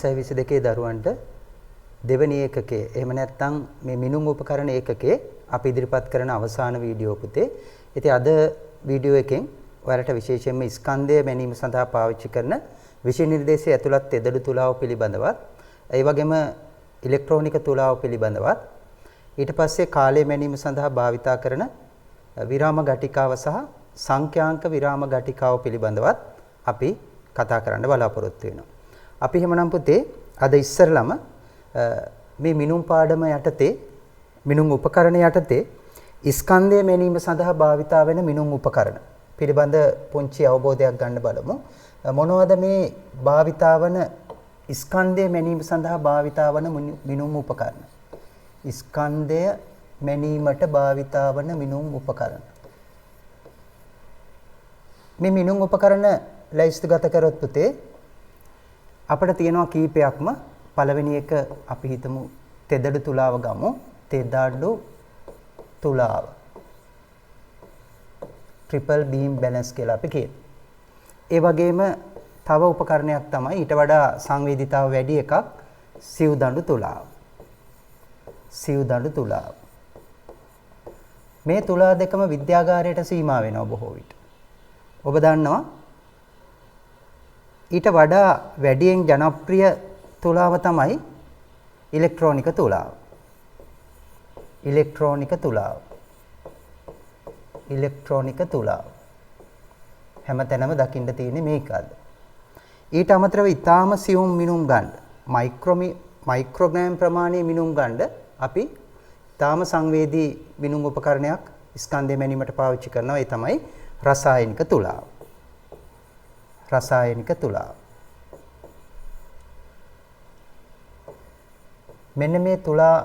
21 දරුවන්ට දෙවැනි ඒකකයේ එහෙම නැත්නම් මේ මිනුම් උපකරණ ඒකකයේ අපි ඉදිරිපත් කරන අවසාන වීඩියෝ පුතේ. ඉතින් අද වීඩියෝ එකෙන් ඔයාලට විශේෂයෙන්ම ස්කන්ධය මැනීම සඳහා පාවිච්චි කරන විෂය නිර්දේශයේ ඇතුළත් තෙදඩු තුලාව පිළිබඳවත් ඒ වගේම ඉලෙක්ට්‍රොනික තුලාව පිළිබඳවත් ඊට පස්සේ කාලය මැනීම සඳහා භාවිතා කරන විරාම ගටිකාව සහ සංඛ්‍යාංක විරාම ගටිකාව පිළිබඳවත් අපි කතා කරන්න බලාපොරොත්තු වෙනවා. අපි එහෙමනම් පුතේ අද ඉස්සරළම මේ මිනුම් පාඩම යටතේ මිනුම් උපකරණ යටතේ ස්කන්ධය මැනීම සඳහා භාවිතා වෙන මිනුම් උපකරණ පිළිබඳ පුංචි අවබෝධයක් ගන්න බලමු. මොනවද මේ භාවිතා වන ස්කන්ධය මැනීම සඳහා භාවිතා වන මිනුම් උපකරණ? ස්කන්ධය මැනීමට භාවිතා වන මිනුම් උපකරණ. මේ මිනුම් උපකරණ ලැයිස්තුගත කරොත් පුතේ අපිට තියෙනවා කීපයක්ම. පළවෙනි එක අපි හිතමු තෙදඩු තුලාව ගමු. තෙදඩු තුලාව. ට්‍රිපල් බීම් බැලන්ස් කියලා අපි කියනවා. ඒ වගේම තව උපකරණයක් තමයි ඊට වඩා සංවේදීතාව වැඩි එකක් සිව් දඬු තුලාව. සිව් දඬු තුලාව. මේ තුලා දෙකම විද්‍යාගාරයට සීමා වෙනවා බොහෝ විට. ඔබ දන්නවා ඊට වඩා වැඩියෙන් ජනප්‍රිය තුලාව තමයි ඉලෙක්ට්‍රොනික තුලාව. ඉලෙක්ට්‍රොනික තුලාව. ඉලෙක්ට්‍රොනික තුලාව. හැමතැනම දකින්න තියෙන්නේ මේකද. ඊට අමතරව ඊටාම සියුම් මිනුම් ගන්න මයික්‍රෝග්‍රෑම් ප්‍රමාණයේ මිනුම් ගන්න අපි ඊටාම සංවේදී මිනුම් උපකරණයක් ස්කන්ධය මැනීමට පාවිච්චි කරනවා. ඒ තමයි රසායනික තුලාව. රසායනික තුලාව. මෙන්න මේ තුලා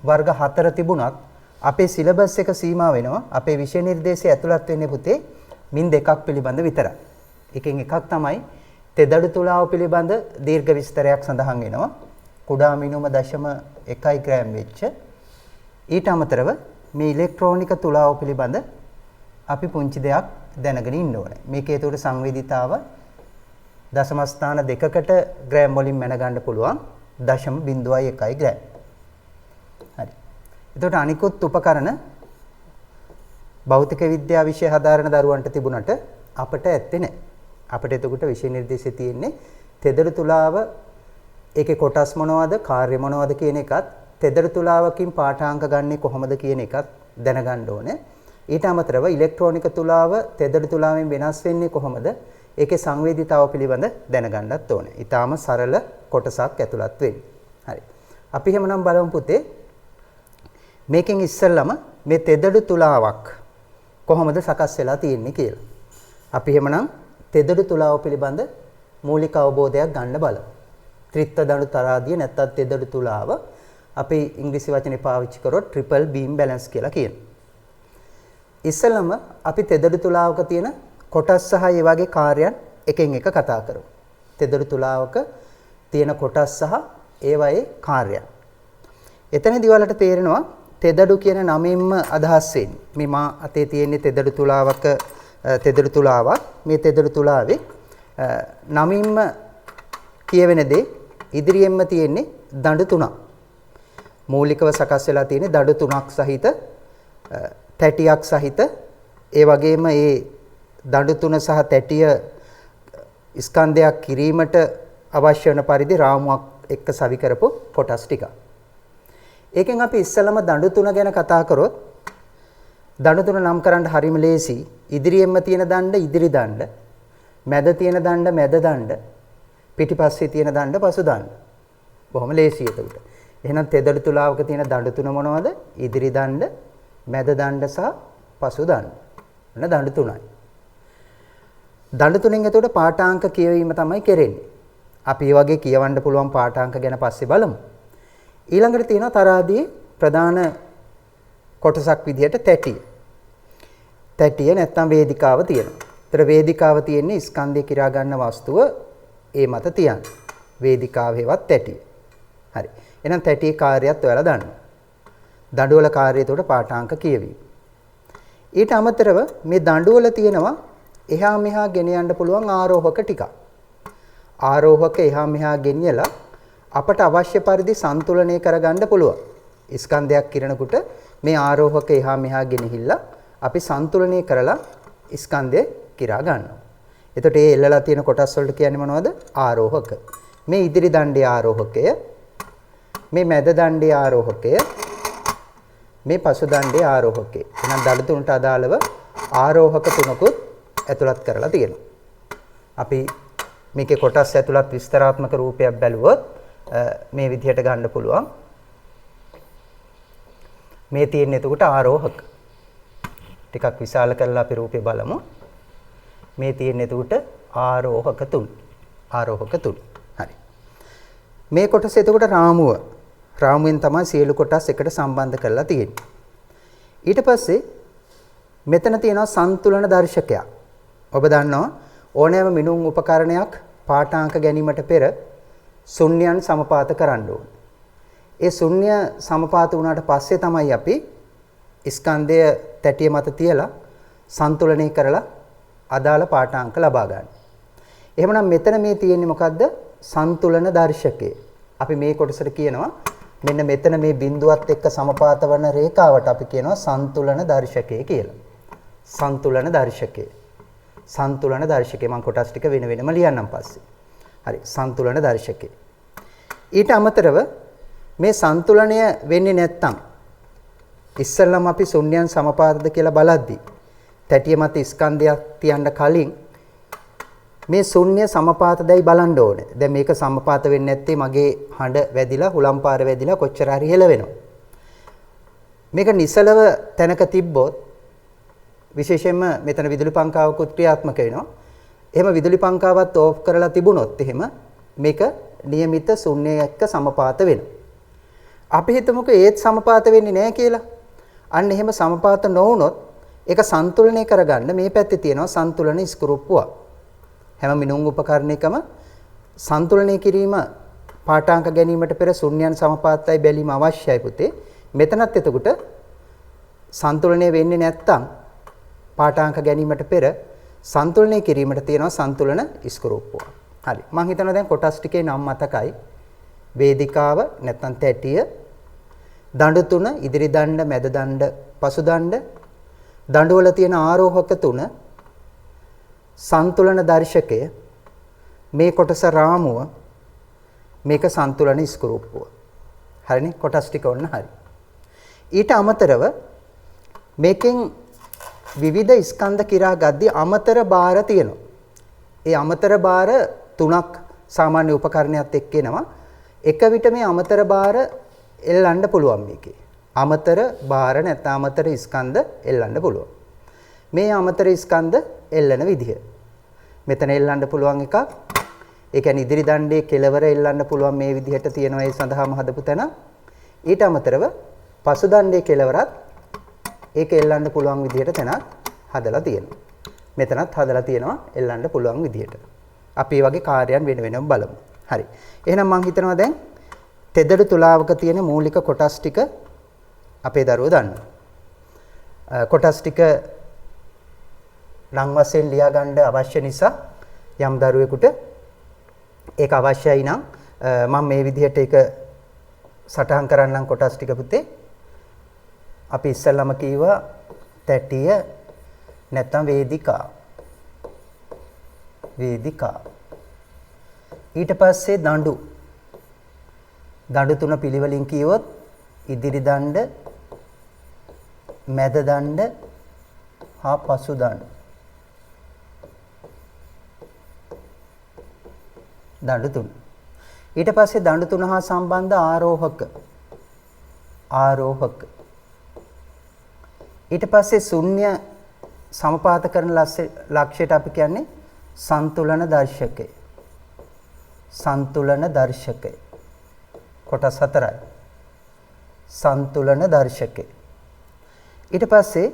වර්ග 4 තිබුණත් අපේ සිලබස් එක සීමා වෙනවා. අපේ විෂය නිර්දේශය ඇතුළත් වෙන්නේ පුතේ මින් දෙකක් පිළිබඳ විතරයි. එකෙන් එකක් තමයි තෙදඩු තුලාව පිළිබඳ දීර්ඝ විස්තරයක් සඳහන් වෙනවා. කුඩා මිනුම 0.1 ග්‍රෑම් වෙච්ච. ඊට අමතරව මේ ඉලෙක්ට්‍රොනික තුලාව පිළිබඳ අපි පුංචි දෙයක් දැනගෙන ඉන්න ඕනේ. මේකේ ඒතකොට සංවේදීතාව දශම ස්ථාන දෙකකට ග්‍රෑම් වලින් මැන ගන්න පුළුවන්. 0.1 ග්‍රෑම්. හරි. එතකොට අනිකුත් උපකරණ භෞතික විද්‍යාව විෂය හදාරන දරුවන්ට තිබුණට අපට ඇත්තේ නැහැ. අපිට එතකොට විෂය නිර්දේශය තියෙන්නේ තෙදඩු තුලාව ඒකේ කොටස් මොනවද, කාර්ය මොනවද කියන එකත් තෙදඩු තුලාවකින් පාඨාංක ගන්නෙ කොහොමද කියන එකත් දැනගන්න ඕනේ. ඊට අමතරව ඉලෙක්ට්‍රොනික තුලාව තෙදඩු තුලාවෙන් වෙනස් වෙන්නේ කොහොමද? ඒකේ සංවේදීතාව පිළිබඳ දැනගන්නත් ඕනේ. ඊටාම සරල කොටසක් ඇතුළත් වෙන්නේ. හරි. අපි එහෙමනම් බලමු පුතේ මේකෙන් ඉස්සෙල්ලම මේ තෙදඩු තුලාවක් කොහොමද සකස් වෙලා තියෙන්නේ කියලා. අපි එහෙමනම් තෙදඩු තුලාව පිළිබඳ මූලික අවබෝධයක් ගන්න බලමු. ත්‍රිත්ව දඬු තරාදිය නැත්නම් තෙදඩු තුලාව අපි ඉංග්‍රීසි වචනේ පාවිච්චි කරොත් ට්‍රිපල් බීම් බැලන්ස් කියලා කියනවා. ඉස්සෙල්ලම අපි තෙදඩු තුලාවක තියෙන කොටස් සහ ඒ වගේ කාර්යයන් එකෙන් එක කතා කරමු. තෙදඩු තුලාවක තියෙන කොටස් සහ ඒවායේ කාර්යයන්. එතනදී ඔයාලට තේරෙනවා තෙදඩු කියන නමින්ම අදහස් වෙන්නේ. මේ මා අතේ තියෙන තෙදඩු තුලාවක තෙදඩු තුලාවක්. මේ තෙදඩු තුලාවේ නමින්ම කියවෙන දේ ඉදිරියෙන්ම තියෙන්නේ දඬු තුනක්. මූලිකව සකස් වෙලා තියෙන්නේ දඬු තුනක් සහිත තැටියක් සහිත ඒ වගේම ඒ දඬු තුන සහ තැටිය ස්කන්ධයක් කිරීමට අවශ්‍ය වන පරිදි රාමුවක් එක්ක සවි කරපු කොටස් ටික. ඒකෙන් අපි ඉස්සෙල්ලම දඬු තුන ගැන කතා කරොත් දඬු තුන නම් කරන්න හරිම ලේසි. ඉදිරියෙන්ම තියෙන දණ්ඩ ඉදිරි දණ්ඩ, මැද තියෙන දණ්ඩ මැද දණ්ඩ, පිටිපස්සේ තියෙන දණ්ඩ පසු දණ්ඩ. බොහොම ලේසියි එතකොට. එහෙනම් තෙදඩු තුලාවක තියෙන දඬු තුන මොනවද? ඉදිරි දණ්ඩ, මැද දණ්ඩ සහ පසු දණ්ඩ. එන්න දණ්ඩ තුනයි. දණ්ඩ තුනෙන් එතකොට පාඨාංක කියවීම තමයි කෙරෙන්නේ. අපි මේ වගේ කියවන්න පුළුවන් පාඨාංක ගැන පස්සේ බලමු. ඊළඟට තියෙනවා තරාදියේ ප්‍රධාන කොටසක් විදිහට තැටිය. තැටිය නැත්නම් වේදිකාව තියෙනවා. ඒතර වේදිකාව තියෙන්නේ ස්කන්ධය කිරා ගන්න වස්තුව ඒ මත තියන්නේ. වේදිකාව හේවත් තැටිය. හරි. එහෙනම් තැටියේ කාර්යයත් ඔයාලා දන්නවා. දඬු වල කාර්යය එතකොට පාඨාංක කියවීම. ඊට අමතරව මේ දඬු වල තියෙනවා එහා මෙහා ගෙන යන්න පුළුවන් ආරෝහක ටිකක්. ආරෝහක එහා මෙහා ගෙනියලා අපට අවශ්‍ය පරිදි සන්තුලනය කරගන්න පුළුවන්. ස්කන්ධයක් කිරනකොට මේ ආරෝහක එහා මෙහා ගෙනහිල්ලා අපි සන්තුලනය කරලා ස්කන්ධය කිරා ගන්නවා. එතකොට මේ එල්ලලා තියෙන කොටස් වලට කියන්නේ මොනවද? ආරෝහක. මේ ඉදිරි දණ්ඩේ ආරෝහකය, මේ මැද දණ්ඩේ ආරෝහකය, මේ පසු දණ්ඩේ ආරෝහකය. එහෙනම් දඩ තුනට අදාළව ආරෝහක තුනකුත් ඇතුළත් කරලා තියෙනවා. අපි මේකේ කොටස් ඇතුළත් විස්තරාත්මක රූපයක් බැලුවොත් මේ විදිහට ගන්න පුළුවන්. මේ තියෙන එතකොට ආරෝහක. ටිකක් විශාල කරලා අපි රූපේ බලමු. මේ තියෙන එතකොට ආරෝහක තුන. ආරෝහක තුන. හරි. මේ කොටස එතකොට රාමුව. රාමුවෙන් තමයි සියලු කොටස් එකට සම්බන්ධ කරලා තියෙන්නේ. ඊට පස්සේ මෙතන තියෙනවා සන්තුලන දර්ශකයක්. ඔබ දන්නවා ඕනෑම මිනුම් උපකරණයක් පාඨාංක ගැනීමට පෙර ශුන්‍යයන් සමපාත කරන්න ඕන. ඒ ශුන්‍ය සමපාත වුණාට පස්සේ තමයි අපි ස්කන්ධය තැටිය මත තියලා සන්තුලනය කරලා අදාළ පාඨාංක ලබා ගන්න. එහෙමනම් මෙතන මේ තියෙන්නේ මොකද්ද? සන්තුලන දර්ශකය. අපි මේ කොටසට කියනවා මෙන්න මෙතන මේ බිඳුවත් එක්ක සමපාත වන රේඛාවට අපි කියනවා සන්තුලන දර්ශකය කියලා. සන්තුලන දර්ශකය. සන්තුලන දර්ශකය මම කොටස් ටික වෙන වෙනම ලියන්නම් පස්සේ. හරි සන්තුලන දර්ශකය. ඊට අමතරව මේ සන්තුලනය වෙන්නේ නැත්තම් ඉස්සෙල්ලම අපි ශුන්‍යයන් සමපාතද කියලා බලද්දි තැටිය මත ස්කන්ධයක් තියන්න කලින් මේ ශුන්‍ය සමපාතදයි බලන්න ඕනේ. දැන් මේක සමපාත වෙන්නේ නැත්තේ මගේ හඬ වැදිලා හුලම් පාර වැදිලා කොච්චර හරි හෙල වෙනවා. මේක නිසලව තැනක තිබ්බොත් විශේෂයෙන්ම මෙතන විදුලි පංකාවකුත් ක්‍රියාත්මක වෙනවා. එහෙම විදුලි පංකාවත් ඕෆ් කරලා තිබුණොත් එහෙම මේක નિયમિત ශුන්‍ය එක්ක සමපාත වෙනවා. අපි හිතමුකෝ ඒත් සමපාත වෙන්නේ නැහැ කියලා. අන්න එහෙම සමපාත නොවුනොත් ඒක සන්තුලනය කරගන්න මේ පැත්තේ තියෙනවා සන්තුලන ස්කරූප්පුවක්. හැම මිනුම් උපකරණයකම සන්තුලනය කිරීම පාඨාංක ගැනීමට පෙර ශුන්‍යයන් සමපාතයි බැලීම අවශ්‍යයි පුතේ. මෙතනත් එතකොට සන්තුලනය වෙන්නේ නැත්තම් පාඨාංක ගැනීමට පෙර සන්තුලනය කිරීමට තියෙනවා සන්තුලන ස්කරූප්පුවක්. හරි. මම හිතනවා දැන් කොටස් ටිකේ නම් මතකයි. වේදිකාව නැත්නම් තැටිය, දඬු තුන, ඉදිරි දණ්ඩ, මැද දණ්ඩ, පසු දණ්ඩ, දඬු වල තියෙන ආරෝහක තුන, සන්තුලන දර්ශකය, මේ කොටස රාමුව, මේක සන්තුලන ස්කරූප්පුව. හරිනේ? කොටස් ටික ඔන්න හරි. ඊට අමතරව මේකෙන් විවිධ ස්කන්ධ කිරා ගද්දී අමතර බාර තියෙනවා. ඒ අමතර බාර තුනක් සාමාන්‍ය උපකරණයත් එක්ක එනවා. එක විට මේ අමතර බාර එල්ලන්න පුළුවන් මේකේ. අමතර බාර නැත්නම් අමතර ස්කන්ධ එල්ලන්න පුළුවන්. මේ අමතර ස්කන්ධ එල්ලන විදිහ. මෙතන එල්ලන්න පුළුවන් එකක්. ඒ කියන්නේ ඉදිරි දණ්ඩේ කෙලවර එල්ලන්න පුළුවන් මේ විදිහට තියෙනවා ඒ සඳහාම හදපු තැන. ඊට අමතරව පසු දණ්ඩේ කෙලවරත් ඒක එල්ලන්න පුළුවන් විදිහට තැනක් හදලා තියෙනවා. මෙතනත් හදලා තියෙනවා එල්ලන්න පුළුවන් විදිහට. අපි මේ වගේ කාර්යයන් වෙන වෙනම බලමු. හරි. එහෙනම් මම හිතනවා දැන් තෙදඩු තුලාවක තියෙන මූලික කොටස් ටික අපේ දරුවෝ දන්නවා. කොටස් ටික නම් වශයෙන් ලියා ගන්න අවශ්‍ය නිසා යම් දරුවෙකුට ඒක අවශ්‍යයි නම් මම මේ විදිහට ඒක සටහන් කරන්නම් කොටස් ටික පුතේ. අපි ඉස්සෙල්ලාම කීවා තැටිය නැත්නම් වේදිකා. වේදිකා. ඊට පස්සේ දඬු. දඬු තුන පිළිවෙලින් කියවොත් ඉදිරි දණ්ඩ, මැද දණ්ඩ හා පසු දණ්ඩ. දඬු තුන. ඊට පස්සේ දඬු තුන හා සම්බන්ධ ආරෝහක. ආරෝහක. ඊට පස්සේ ශුන්‍ය සමපාත කරන ලක්ෂයට අපි කියන්නේ සන්තුලන දර්ශකය. සන්තුලන දර්ශකය. කොටස් හතරයි. සන්තුලන දර්ශකය. ඊට පස්සේ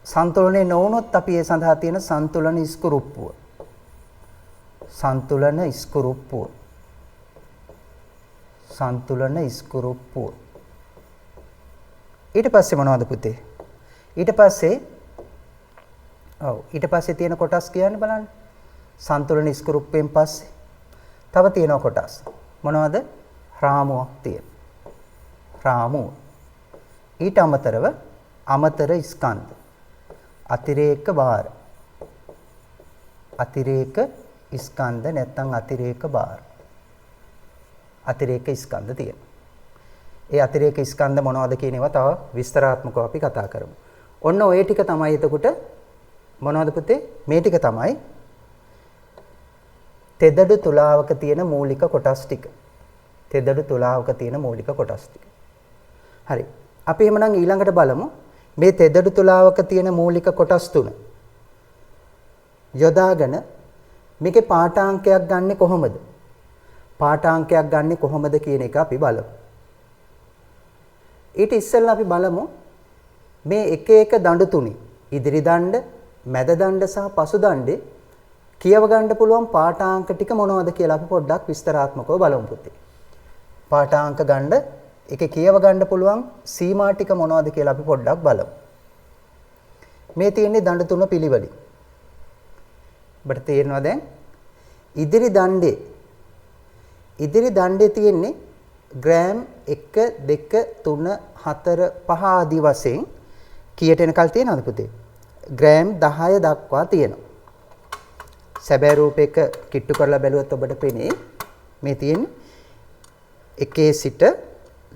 සන්තුලනේ නොවුනොත් අපි ඒ සඳහා තියෙන සන්තුලන ස්කරූප්පුව. සන්තුලන ස්කරූප්පුව. සන්තුලන ස්කරූප්පුව. ඊට පස්සේ මොනවද පුතේ? ඊට පස්සේ තියෙන කොටස් කියන්නේ බලන්න. සන්තුලන ස්කෘප්පයෙන් පස්සේ තව තියෙන කොටස් මොනවද? රාමුවක් තියෙනවා. රාමුව. ඊට අමතරව අමතර ස්කන්ධ. අතිරේක භාර. අතිරේක ස්කන්ධ නැත්නම් අතිරේක භාර. අතිරේක ස්කන්ධ තියෙනවා. ඒ අතිරේක ස්කන්ධ මොනවද කියන ඒවා තව විස්තරාත්මකව අපි කතා කරමු. ඔන්න ඔය ටික තමයි එතකොට මොනවද පුතේ? මේ ටික තමයි තෙදඩු තුලාවක තියෙන මූලික කොටස් ටික. තෙදඩු තුලාවක තියෙන මූලික කොටස් ටික. හරි. අපි එහෙමනම් ඊළඟට බලමු මේ තෙදඩු තුලාවක තියෙන මූලික කොටස් තුන. යොදාගෙන මේකේ පාඨාංකයක් ගන්නෙ කොහොමද? පාඨාංකයක් ගන්නෙ කොහොමද කියන එක අපි බලමු. ඊට ඉස්සෙල්ලා අපි බලමු මේ එක එක දඬු තුනේ ඉදිරි දණ්ඩ, මැද දණ්ඩ සහ පසු දණ්ඩේ කියව ගන්න පුළුවන් පාඨාංක ටික මොනවද කියලා අපි පොඩ්ඩක් විස්තරාත්මකව බලමු පුතේ. පාඨාංක ගන්න ඒකේ කියව ගන්න පුළුවන් සීමා ටික මොනවද කියලා අපි පොඩ්ඩක් බලමු. මේ තියෙන්නේ දණ්ඩ තුන පිළිවෙලින්. ඔබට තේරෙනවා දැන්? ඉදිරි දණ්ඩේ තියෙන්නේ ග්‍රෑම් 1 2 3 4 5 ආදී වශයෙන් කීයට එනකල් තියෙනවද පුතේ? ග්‍රෑම් 10 දක්වා තියෙනවා. සැබෑ රූපයක කිට්ටු කරලා බැලුවොත් ඔබට පේන්නේ මේ තියෙන්නේ 1 සිට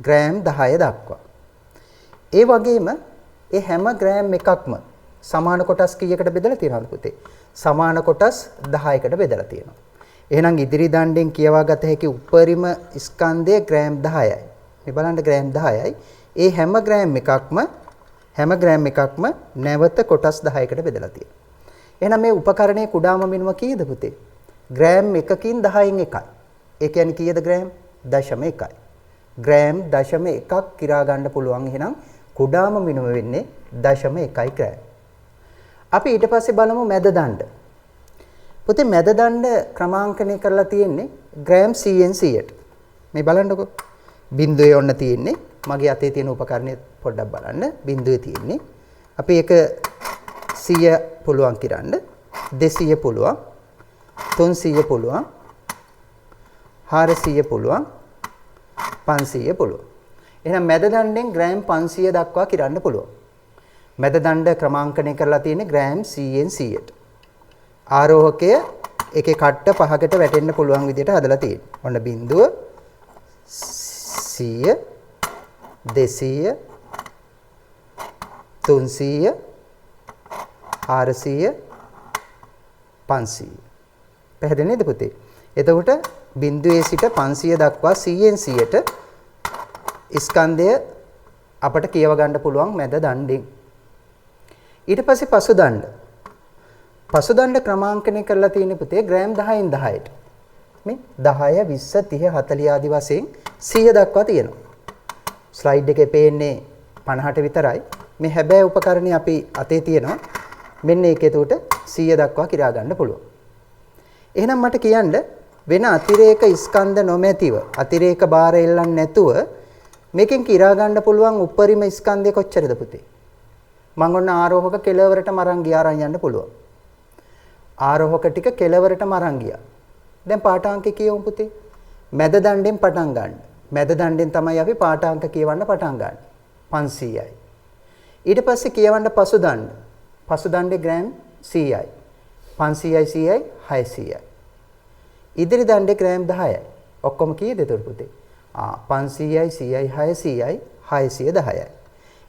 ග්‍රෑම් 10 දක්වා. ඒ වගේම ඒ හැම ග්‍රෑම් එකක්ම සමාන කොටස් කීයකට බෙදලා තියෙනවද පුතේ? සමාන කොටස් 10කට බෙදලා තියෙනවා. එහෙනම් ඉදිරි දණ්ඩෙන් කියවා ගත හැකි උපරිම ස්කන්ධය ග්‍රෑම් 10යි. මේ බලන්න ග්‍රෑම් 10යි. ඒ හැම ග්‍රෑම් එකක්ම නැවත කොටස් 10කට බෙදලා තියෙනවා. එහෙනම් මේ උපකරණයේ කුඩාම මිනිම කීයද පුතේ? ග්‍රෑම් 1කින් 10න් 1යි. ඒ කියන්නේ කීයද ග්‍රෑම්? 0.1යි. ග්‍රෑම් 0.1ක් කිරා ගන්න පුළුවන්. එහෙනම් කුඩාම මිනිම වෙන්නේ 0.1යි ග්‍රෑම්. අපි ඊට පස්සේ බලමු මැද දණ්ඩ. පුතේ මැද දණ්ඩ ක්‍රමාංකණය කරලා තියෙන්නේ ග්‍රෑම් 100න් 100ට. මේ බලන්නකෝ. බිඳුවේ ඔන්න තියෙන්නේ. මගේ අතේ තියෙන උපකරණය පොඩ්ඩක් බලන්න. බිඳුවේ තියෙන්නේ. අපි ඒක 100 පුළුවන් කිරන්න. 200 පුළුවන්. 300 පුළුවන්. 400 පුළුවන්. 500 පුළුවන්. එහෙනම් මැද දණ්ඩෙන් ග්‍රෑම් 500 දක්වා කිරන්න පුළුවන්. මැද දණ්ඩ ක්‍රමාංකණය කරලා තියෙන්නේ ග්‍රෑම් 100න් 100ට. ආරෝහකය එකේ කට්ට පහකට වැටෙන්න පුළුවන් විදිහට හදලා තියෙනවා. ඔන්න බිඳුව 100 200 300 400 500. පැහැදිලි නේද පුතේ? එතකොට බිඳුවේ සිට 500 දක්වා 100න් 100ට ස්කන්ධය අපට කියව ගන්න පුළුවන් මැද දණ්ඩෙන්. ඊට පස්සේ පසු දණ්ඩ. පසු දණ්ඩ ක්‍රමාංකණය කරලා තියෙන පුතේ ග්‍රෑම් 10න් 10ට. මේ 10 20 30 40 ආදී වශයෙන් 100 දක්වා තියෙනවා. ස්ලයිඩ් එකේ පේන්නේ 50ට විතරයි. මේ හැබෑ උපකරණේ අපි අතේ තියෙනවා. මෙන්න ඒක එතකොට 100 දක්වා කිරා ගන්න පුළුවන්. එහෙනම් මට කියන්න වෙන අතිරේක ස්කන්ධ නොමැතිව අතිරේක බාර එල්ලන්නේ නැතුව මේකෙන් කිරා ගන්න පුළුවන් උපරිම ස්කන්ධය කොච්චරද පුතේ? මම ඔන්න ආරෝහක කෙලවරටම අරන් ගියා අරන් යන්න පුළුවන්. ආරෝහක ටික කෙලවරටම අරන් ගියා. දැන් පාඨාංකේ කියවමු පුතේ. මැද දණ්ඩෙන් පටන් ගන්න. මැද දණ්ඩෙන් තමයි අපි පාඨාංක කියවන්න පටන් ගන්න. 500යි. ඊට පස්සේ කියවන්න පසු දණ්ඩ. පසු දණ්ඩේ ග්‍රෑම් 100යි. 500යි 100යි 600යි. ඉදිරි දණ්ඩේ ග්‍රෑම් 10යි. ඔක්කොම කීයද එතකොට පුතේ? 500යි 100යි 600යි 610යි.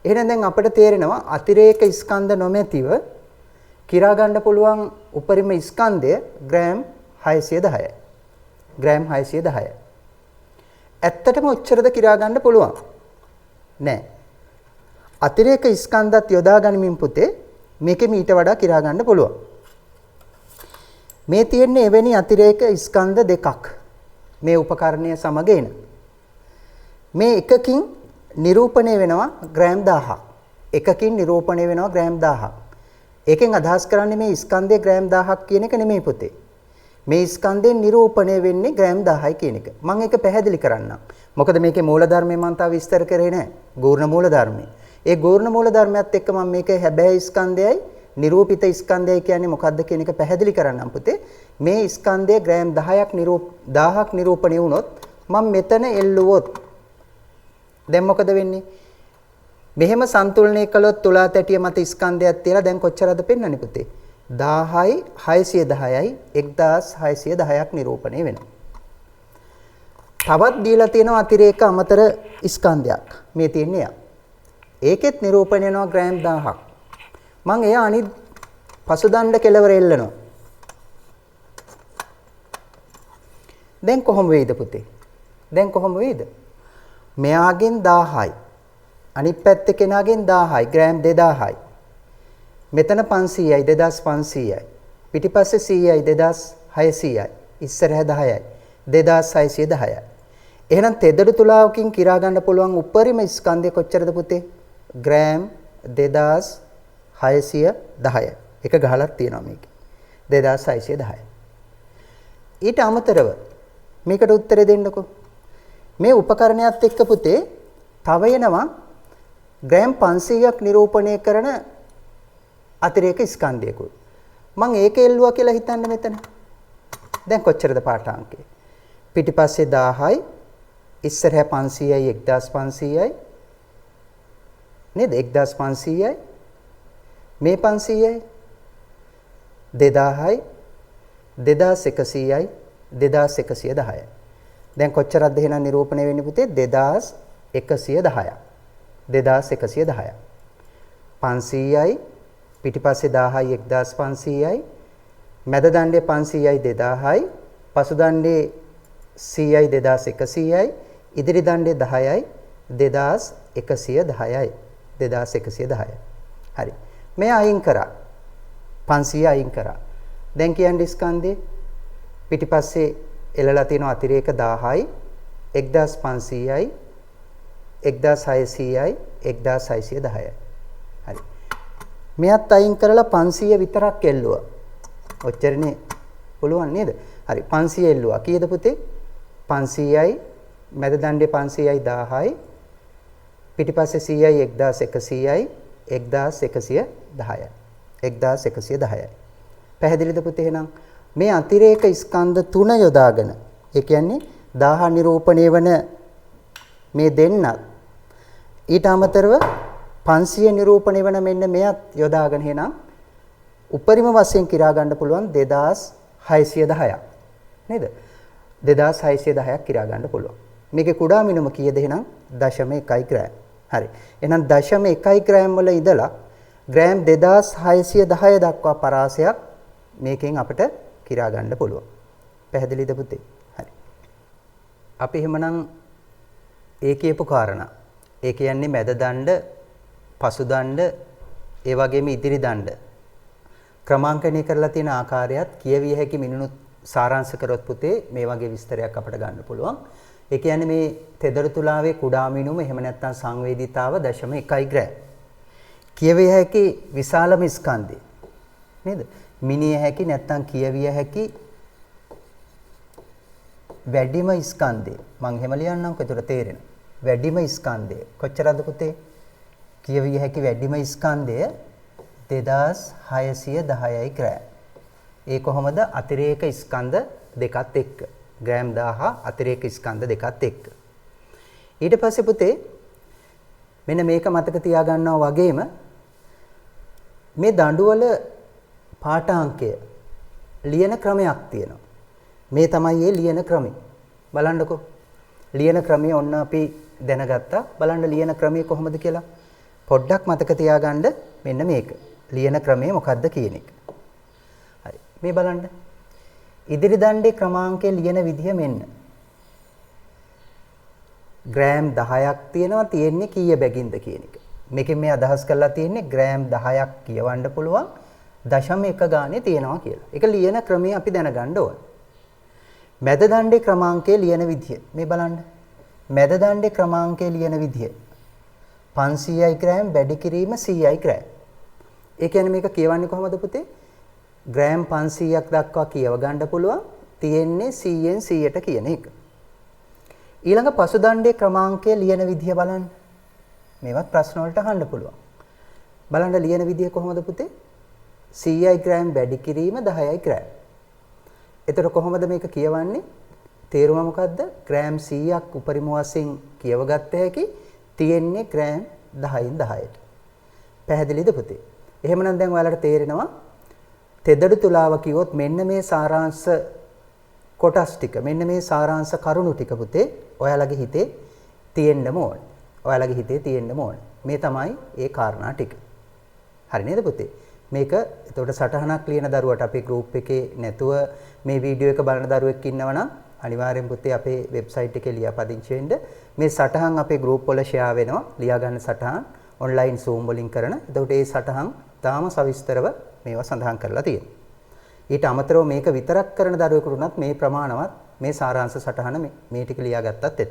එහෙනම් දැන් අපිට තේරෙනවා අතිරේක ස්කන්ධ නොමැතිව කිරා ගන්න පුළුවන් උපරිම ස්කන්ධය ග්‍රෑම් 610යි. ග්‍රෑම් 610යි. ඇත්තටම ඔච්චරද කිරා ගන්න පුළුවන්? නෑ. අතිරේක ස්කන්ධත් යොදා ගනිමින් පුතේ මේකෙ මීට වඩා කිරා ගන්න පුළුවන්. මේ තියෙන්නේ එවැනි අතිරේක ස්කන්ධ දෙකක්. මේ උපකරණය සමග එන. මේ එකකින් නිරූපණය වෙනවා ග්‍රෑම් 1000ක්. එකකින් නිරූපණය වෙනවා ග්‍රෑම් 1000ක්. ඒකෙන් අදහස් කරන්නේ මේ ස්කන්ධයේ ග්‍රෑම් 1000ක් කියන එක නෙමෙයි පුතේ. මේ ස්කන්ධයෙන් නිරූපණය වෙන්නේ ග්‍රෑම් 1000යි කියන එක. මම ඒක පැහැදිලි කරන්නම්. මොකද මේකේ මූලධර්මය මම තාම විස්තර කරේ නැහැ. ගෝර්ණ මූලධර්මය. ඒ ගෝර්ණ මූලධර්මයත් එක්ක මම මේක හැබෑ ස්කන්ධයයි නිරූපිත ස්කන්ධයයි කියන්නේ මොකක්ද කියන එක පැහැදිලි කරන්නම් පුතේ. මේ ස්කන්ධය ග්‍රෑම් 1000ක් නිරූපණය වුණොත් මම මෙතන එල්ලුවොත් දැන් මොකද වෙන්නේ? මෙහෙම සන්තුලනය කළොත් තුලා තැටිය මත ස්කන්ධයක් තියලා දැන් කොච්චරද පෙන්වන්නේ පුතේ? 1000යි 610යි 1610ක් නිරූපණය වෙනවා. තවත් දීලා තියෙනවා අතිරේක අමතර ස්කන්ධයක්. මේ තියෙන්නේ යා. ඒකෙත් නිරූපණය වෙනවා ග්‍රෑම් 1000ක්. මම එය අනිත් පසුදණ්ඩ කෙලවර එල්ලනවා. දැන් කොහොම වෙයිද පුතේ? දැන් කොහොම වෙයිද? මෙයාගෙන් 1000යි. අනිත් පැත්තේ කෙනාගෙන් 1000යි ග්‍රෑම් 2000යි. මෙතන 500යි 2500යි. පිටිපස්සේ 100යි 2600යි. ඉස්සරහ 10යි 2610යි. එහෙනම් තෙදඩු තුලාවකින් කිරා ගන්න පුළුවන් උපරිම ස්කන්ධය කොච්චරද පුතේ? ග්‍රෑම් 2610යි. එක ගහලක් තියෙනවා මේකේ. 2610යි. ඊට අමතරව මේකට උත්තරේ දෙන්නකෝ. මේ උපකරණයත් එක්ක පුතේ තව එනවා ග්‍රෑම් 500ක් නිරූපණය කරන අතිරේක ස්කන්ධයකුත්. මම ඒක එල්ලුවා කියලා හිතන්න මෙතන. දැන් කොච්චරද පාඨාංකය? පිටිපස්සේ 1000යි ඉස්සරහ 500යි 1500යි නේද? 1500යි මේ 500යි 2000යි 2100යි 2110යි. දැන් කොච්චරද එහෙනම් නිරූපණය වෙන්නේ පුතේ? 2110ක්. 2110ක්. 500යි පිටිපස්සේ 1000යි 1500යි මැද දණ්ඩේ 500යි 2000යි පසු දණ්ඩේ 100යි 2100යි ඉදිරි දණ්ඩේ 10යි 2110යි 2110යි. හරි. මේ අයින් කරා 500 අයින් කරා. දැන් කියන්නේ ස්කන්ධේ පිටිපස්සේ එළලා තියෙන අතිරේක 1000යි 1500යි 1600යි 1610යි. හරි. මෙයත් අයින් කරලා 500 විතරක් එල්ලුවා. ඔච්චරනේ පුළුවන් නේද? හරි 500 එල්ලුවා. කීයද පුතේ? 500යි මැද දණ්ඩේ 500යි 1000යි පිටිපස්සේ 100යි 1100යි 1110යි 1110යි. පැහැදිලිද පුතේ? එහෙනම් මේ අතිරේක ස්කන්ධ තුන යොදාගෙන ඒ කියන්නේ 1000 නිරූපණය වන මේ දෙන්නත් ඊට අමතරව 500 නිරූපණය වන මෙන්න මෙයත් යොදාගෙන එහෙනම් උපරිම වශයෙන් කිරා ගන්න පුළුවන් 2610ක් නේද? 2610ක් කිරා ගන්න පුළුවන්. මේකේ කුඩා මිනුම කීයද එහෙනම්? 0.1 ග්‍රෑම්. හරි. එහෙනම් 0.1 ග්‍රෑම් වල ඉඳලා ග්‍රෑම් 2610 දක්වා පරාසයක් මේකෙන් අපිට කිරා ගන්න පුළුවන්. පැහැදිලිද පුතේ? හරි. අපි එහෙමනම් ඒ කියපු කාරණා. ඒ කියන්නේ මැද දණ්ඩ, පසු දණ්ඩ, ඒ වගේම ඉදිරි දණ්ඩ ක්‍රමාංකණය කරලා තියෙන ආකාරයත් කියවිය හැකි මිනුනුත් සාරාංශ කරොත් පුතේ මේ වගේ විස්තරයක් අපිට ගන්න පුළුවන්. ඒ කියන්නේ මේ තෙදර තුලාවේ කුඩා මිනුම එහෙම නැත්නම් සංවේදීතාව 0.1 ග්‍රෑම්. කියවිය හැකි විශාලම ස්කන්ධය නේද? මිනිය හැකි නැත්නම් කියවිය හැකි වැඩිම ස්කන්ධය. මම එහෙම ලියන්නම්කෝ ඒතර තේරෙනවා. වැඩිම ස්කන්ධය කොච්චරද පුතේ? කියවිය හැකි වැඩිම ස්කන්ධය 2610යි ග්‍රෑම්. ඒ කොහොමද? අතිරේක ස්කන්ධ දෙකත් එක්ක. ග්‍රෑම් 1000 අතිරේක ස්කන්ධ දෙකත් එක්ක. ඊට පස්සේ පුතේ මෙන්න මේක මතක තියාගන්නවා වගේම මේ දඬුවල පාඨාංකය ලියන ක්‍රමයක් තියෙනවා. මේ තමයි ඒ ලියන ක්‍රමය. බලන්නකෝ. ලියන ක්‍රමය ඔන්න අපි දැනගත්තා. බලන්න ලියන ක්‍රමය කොහොමද කියලා. පොඩ්ඩක් මතක තියාගන්න මෙන්න මේක. ලියන ක්‍රමය මොකක්ද කියන එක. හරි. මේ බලන්න. ඉදිරි දණ්ඩේ ක්‍රමාංකයේ ලියන විදිය මෙන්න. ග්‍රෑම් 10ක් තියෙනවා තියෙන්නේ කීය බැගින්ද කියන එක. මේකෙන් මේ අදහස් කරලා තියෙන්නේ ග්‍රෑම් 10ක් කියවන්න පුළුවන් 0.1 ගානේ තියෙනවා කියලා. ඒක ලියන ක්‍රමය අපි දැනගන්න ඕන. මැද දණ්ඩේ ක්‍රමාංකයේ ලියන විදිය. මේ බලන්න. මැද දණ්ඩේ ක්‍රමාංකයේ ලියන විදිය. 500යි ග්‍රෑම් වැඩි කිරීම 100යි ග්‍රෑම්. ඒ කියන්නේ මේක කියවන්නේ කොහොමද පුතේ? ග්‍රෑම් 500ක් දක්වා කියව ගන්න පුළුවන්. තියෙන්නේ 100ෙන් 100ට කියන එක. ඊළඟ පසු දණ්ඩේ ක්‍රමාංකයේ ලියන විදිය බලන්න. මේවත් ප්‍රශ්න වලට අහන්න පුළුවන්. බලන්න ලියන විදිය කොහොමද පුතේ? 100යි ග්‍රෑම් වැඩි කිරීම 10යි ග්‍රෑම්. එතකොට කොහොමද මේක කියවන්නේ? තේරුම මොකද්ද? ග්‍රෑම් 100ක් උපරිම වශයෙන් කියවගත්ත හැකි තියෙන්නේ ග්‍රෑම් 10න් 10ට. පැහැදිලිද පුතේ? එහෙමනම් දැන් ඔයාලට තේරෙනවා තෙදඩු තුලාව කිව්වොත් මෙන්න මේ සාරාංශ කොටස් ටික මෙන්න මේ සාරාංශ කරුණු ටික පුතේ ඔයාලගේ හිතේ තියෙන්නම ඕනේ. ඔයාලගේ හිතේ තියෙන්නම ඕනේ. මේ තමයි ඒ කාරණා ටික. හරි නේද පුතේ? මේක එතකොට සටහනක් ලියන දරුවට අපේ ගෲප් එකේ නැතුව මේ වීඩියෝ එක බලන දරුවෙක් ඉන්නවනම් අනිවාර්යෙන් පුතේ අපේ වෙබ්සයිට් එකේ ලියාපදිංචි වෙන්න. මේ සටහන් අපේ ගෲප් වල ෂෙයා වෙනවා. ලියා ගන්න සටහන් ඔන්ලයින් Zoom වලින් කරන. එතකොට ඒ සටහන් තාම සවිස්තරව මේවා සඳහන් කරලා තියෙනවා. ඊට අමතරව මේක විතරක් කරන දරුවෙකුට උනත් මේ ප්‍රමාණවත් මේ සාරාංශ සටහන මේ ටික ලියාගත්තත් ඇති.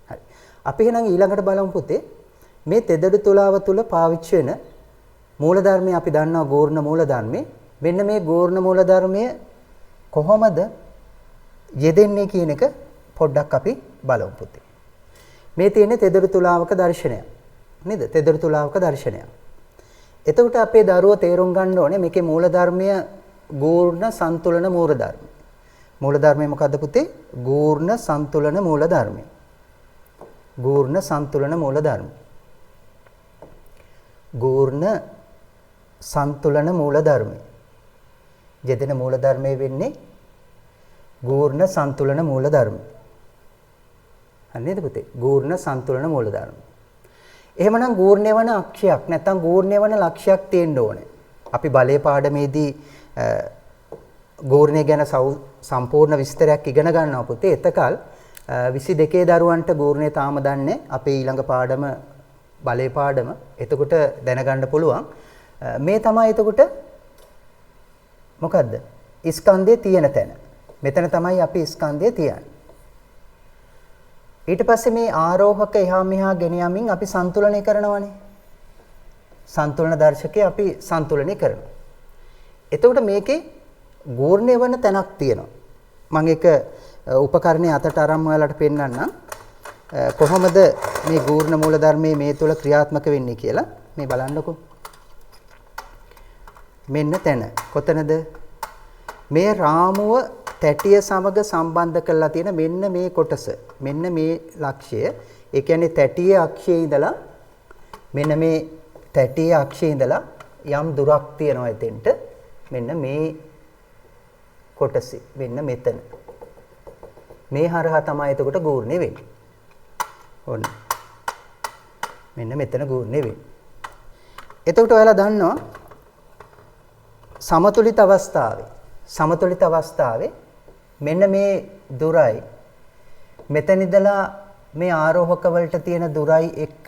හරි. අපි එහෙනම් ඊළඟට බලමු පුතේ මේ තෙදඩු තුලාව තුල පාවිච්චි වෙන මූලධර්මයේ අපි දන්නවා ගෝර්ණ මූලධර්මයේ. මෙන්න මේ ගෝර්ණ මූලධර්මයේ කොහොමද යෙදෙන්නේ කියන එක පොඩ්ඩක් අපි බලමු පුතේ. මේ තියෙන්නේ තෙදඩු තුලාවක දර්ශනය. නේද? තෙදඩු තුලාවක දර්ශනය. එතකොට අපේ දරුවෝ තේරුම් ගන්න ඕනේ මේකේ මූලධර්මය ගෝර්ණ සන්තුලන මූලධර්ම. මූලධර්මය මොකද්ද පුතේ? ගෝර්ණ සන්තුලන මූලධර්මය. ගෝර්ණ සන්තුලන මූලධර්ම. ගෝර්ණ සන්තුලන මූලධර්මය. යෙදෙන මූලධර්මයේ වෙන්නේ ගෝර්ණ සන්තුලන මූලධර්ම. හරිද පුතේ? ගෝර්ණ සන්තුලන මූලධර්ම. එහෙමනම් ගෝර්ණය වන අක්ෂයක් නැත්නම් ගෝර්ණය වන ලක්ෂයක් තියෙන්න ඕනේ. අපි බලයේ පාඩමේදී ගෝර්ණය ගැන සම්පූර්ණ විස්තරයක් ඉගෙන ගන්නවා පුතේ. එතකල් 22 දරුවන්ට ගෝර්ණය තාම දන්නේ අපේ ඊළඟ පාඩම බලයේ පාඩම. එතකොට දැනගන්න පුළුවන්. මේ තමයි එතකොට මොකද්ද? ස්කන්ධය තියෙන තැන. මෙතන තමයි අපි ස්කන්ධය තියන්නේ. ඊට පස්සේ මේ ආරෝහක එහා මෙහා ගෙන යමින් අපි සන්තුලනය කරනවානේ. සන්තුලන දර්ශකේ අපි සන්තුලනය කරනවා. එතකොට මේකේ ගෝර්ණය වන තැනක් තියෙනවා. මම ඒක උපකරණයේ අතට අරන් ඔයාලට පෙන්නන්නම්. කොහොමද මේ ගෝර්ණ මූලධර්මයේ මේ තුල ක්‍රියාත්මක වෙන්නේ කියලා මේ බලන්නකෝ. මෙන්න තැන. කොතනද? මේ රාමුව තැටිය සමග සම්බන්ධ කරලා තියෙන මෙන්න මේ කොටස. මෙන්න මේ ලක්ෂය. ඒ කියන්නේ තැටියේ අක්ෂයේ ඉඳලා මෙන්න මේ තැටියේ අක්ෂයේ ඉඳලා යම් දුරක් තියෙනවා එතෙන්ට. මෙන්න මේ කොටසේ. මෙන්න මෙතන. මේ හරහා තමයි එතකොට ගෝර්ණය වෙන්නේ. ඔන්න. මෙන්න මෙතන ගෝර්ණය වෙන්නේ. එතකොට ඔයාලා දන්නවා සමතුලිත අවස්ථාවේ මෙන්න මේ දුරයි මෙතන ඉඳලා මේ ආරෝහක වලට තියෙන දුරයි එක්ක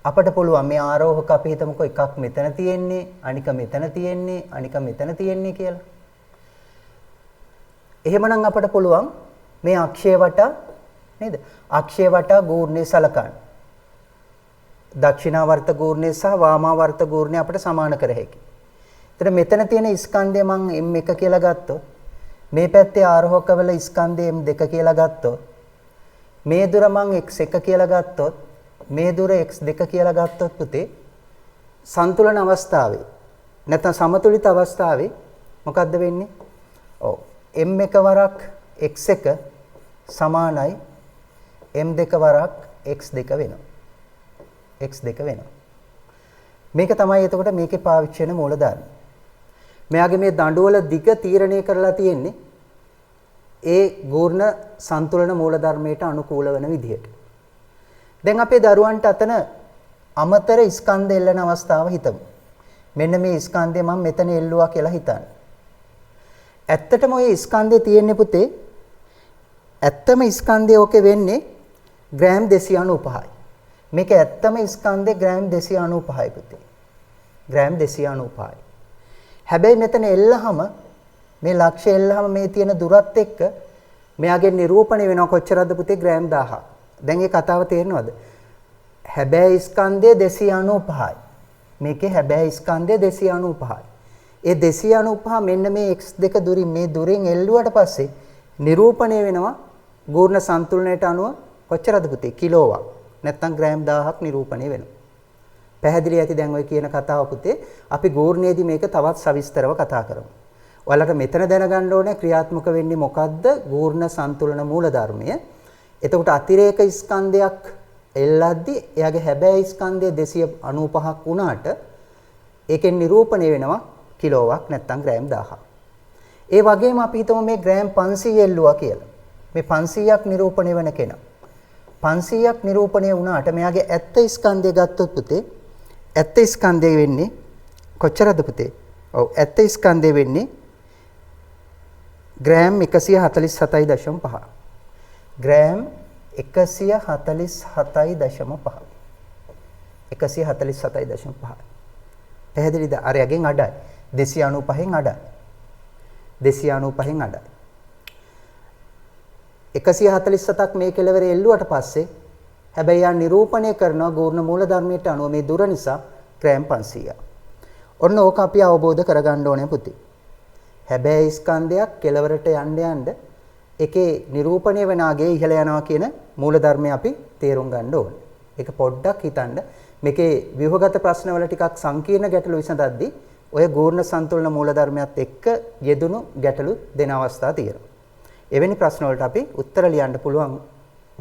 අපිට පුළුවන් මේ ආරෝහක අපි හිතමුකෝ එකක් මෙතන තියෙන්නේ අනික මෙතන තියෙන්නේ අනික මෙතන තියෙන්නේ කියලා. එහෙමනම් අපිට පුළුවන් මේ අක්ෂය වටා නේද? අක්ෂය වටා ගෝර්ණය සලකන්න. දක්ෂිනාවර්ත ගෝර්ණය සහ වාමාවර්ත ගෝර්ණය අපිට සමාන කර හැකියි. එතන මෙතන තියෙන ස්කන්ධය මම M1 කියලා ගත්තොත් මේ පැත්තේ ආරෝහකවල ස්කන්ධය M2 කියලා ගත්තොත් මේ දුර මම x1 කියලා ගත්තොත් මේ දුර x2 කියලා ගත්තොත් පුතේ සන්තුලන අවස්ථාවේ නැත්නම් සමතුලිත අවස්ථාවේ මොකද්ද වෙන්නේ? ඔව් M1 වරක් x1 සමානයි M2 වරක් x2 වෙනවා. x2 වෙනවා. මේක තමයි එතකොට මේකේ පාවිච්චි වෙන මූලධර්ම. මෙයාගේ මේ දඬුවල දිග තීරණය කරලා තියෙන්නේ ඒ ගෝර්ණ සන්තුලන මූලධර්මයට අනුකූල වෙන විදිහට. දැන් අපේ දරුවන්ට අතන අමතර ස්කන්ධ එල්ලන අවස්ථාව හිතමු. මෙන්න මේ ස්කන්ධය මම මෙතන එල්ලුවා කියලා හිතන්න. ඇත්තටම ওই ස්කන්ධය තියෙන්නේ පුතේ ඇත්තම ස්කන්ධය ඔකේ වෙන්නේ ග්‍රෑම් 295යි. මේක ඇත්තම ස්කන්ධේ ග්‍රෑම් 295යි පුතේ. ග්‍රෑම් 295යි. හැබැයි මෙතන එල්ලහම මේ ලක්ෂ්‍ය එල්ලහම මේ තියෙන දුරත් එක්ක මෙයාගේ නිරූපණය වෙනවා කොච්චරද පුතේ? ග්‍රෑම් 1000. දැන් මේ කතාව තේරෙනවද? හැබැයි ස්කන්ධය 295යි. මේකේ හැබැයි ස්කන්ධය 295යි. ඒ 295 මෙන්න මේ x2 දුරින් මේ දුරින් එල්ලුවට පස්සේ නිරූපණය වෙනවා ගෝර්ණ සන්තුලනයට අනුව කොච්චරද පුතේ? කිලෝවක්. නැත්නම් ග්‍රෑම් 1000ක් නිරූපණය වෙනවා. පැහැදිලි ඇති දැන් ඔය කියන කතාව පුතේ. අපි ගෝර්ණයේදී මේක තවත් සවිස්තරව කතා කරමු. ඔයාලට මෙතන දැනගන්න ඕනේ ක්‍රියාත්මක වෙන්නේ මොකද්ද? ගූර්ණ සන්තුලන මූලධර්මය. එතකොට අතිරේක ස්කන්ධයක් එල්ලද්දි එයාගේ හැබෑ ස්කන්ධය 295ක් වුණාට ඒකෙන් නිරූපණය වෙනවා කිලෝවක් නැත්නම් ග්‍රෑම් 1000ක්. ඒ වගේම අපි හිතමු මේ ග්‍රෑම් 500 එල්ලුවා කියලා. මේ 500ක් නිරූපණය වෙන කෙනා. 500ක් නිරූපණය වුණාට මෙයාගේ ඇත්ත ස්කන්ධය ගත්තොත් පුතේ ඇත්ත ස්කන්ධය වෙන්නේ කොච්චරද පුතේ? ඔව් ඇත්ත ස්කන්ධය වෙන්නේ ග්‍රෑම් 147.5. ග්‍රෑම් 147.5. 147.5. පැහැදිලිද? අරයගෙන් අඩයි. 295න් අඩයි. 295න් අඩයි. 147ක් මේ කෙලවර එල්ලුවට පස්සේ හැබැයි යා නිරූපණය කරනවා ගූර්ණ මූලධර්මයට අනුව මේ දුර නිසා ග්‍රෑම් 500ක්. ඔන්න ඕක අපි අවබෝධ කරගන්න ඕනේ පුතේ. හැබැයි ස්කන්ධයක් කෙලවරට යන්න යන්න ඒකේ නිරූපණය වෙන ආගේ ඉහළ යනවා කියන මූලධර්මය අපි තේරුම් ගන්න ඕනේ. ඒක පොඩ්ඩක් හිතන්න. මේකේ ව්‍යුහගත ප්‍රශ්නවල ටිකක් සංකීර්ණ ගැටලු විසඳද්දී ඔය ගූර්ණ සන්තුලන මූලධර්මයත් එක්ක යෙදුණු ගැටලු දෙන අවස්ථා තියෙනවා. එවැනි ප්‍රශ්න වලට අපි උත්තර ලියන්න පුළුවන්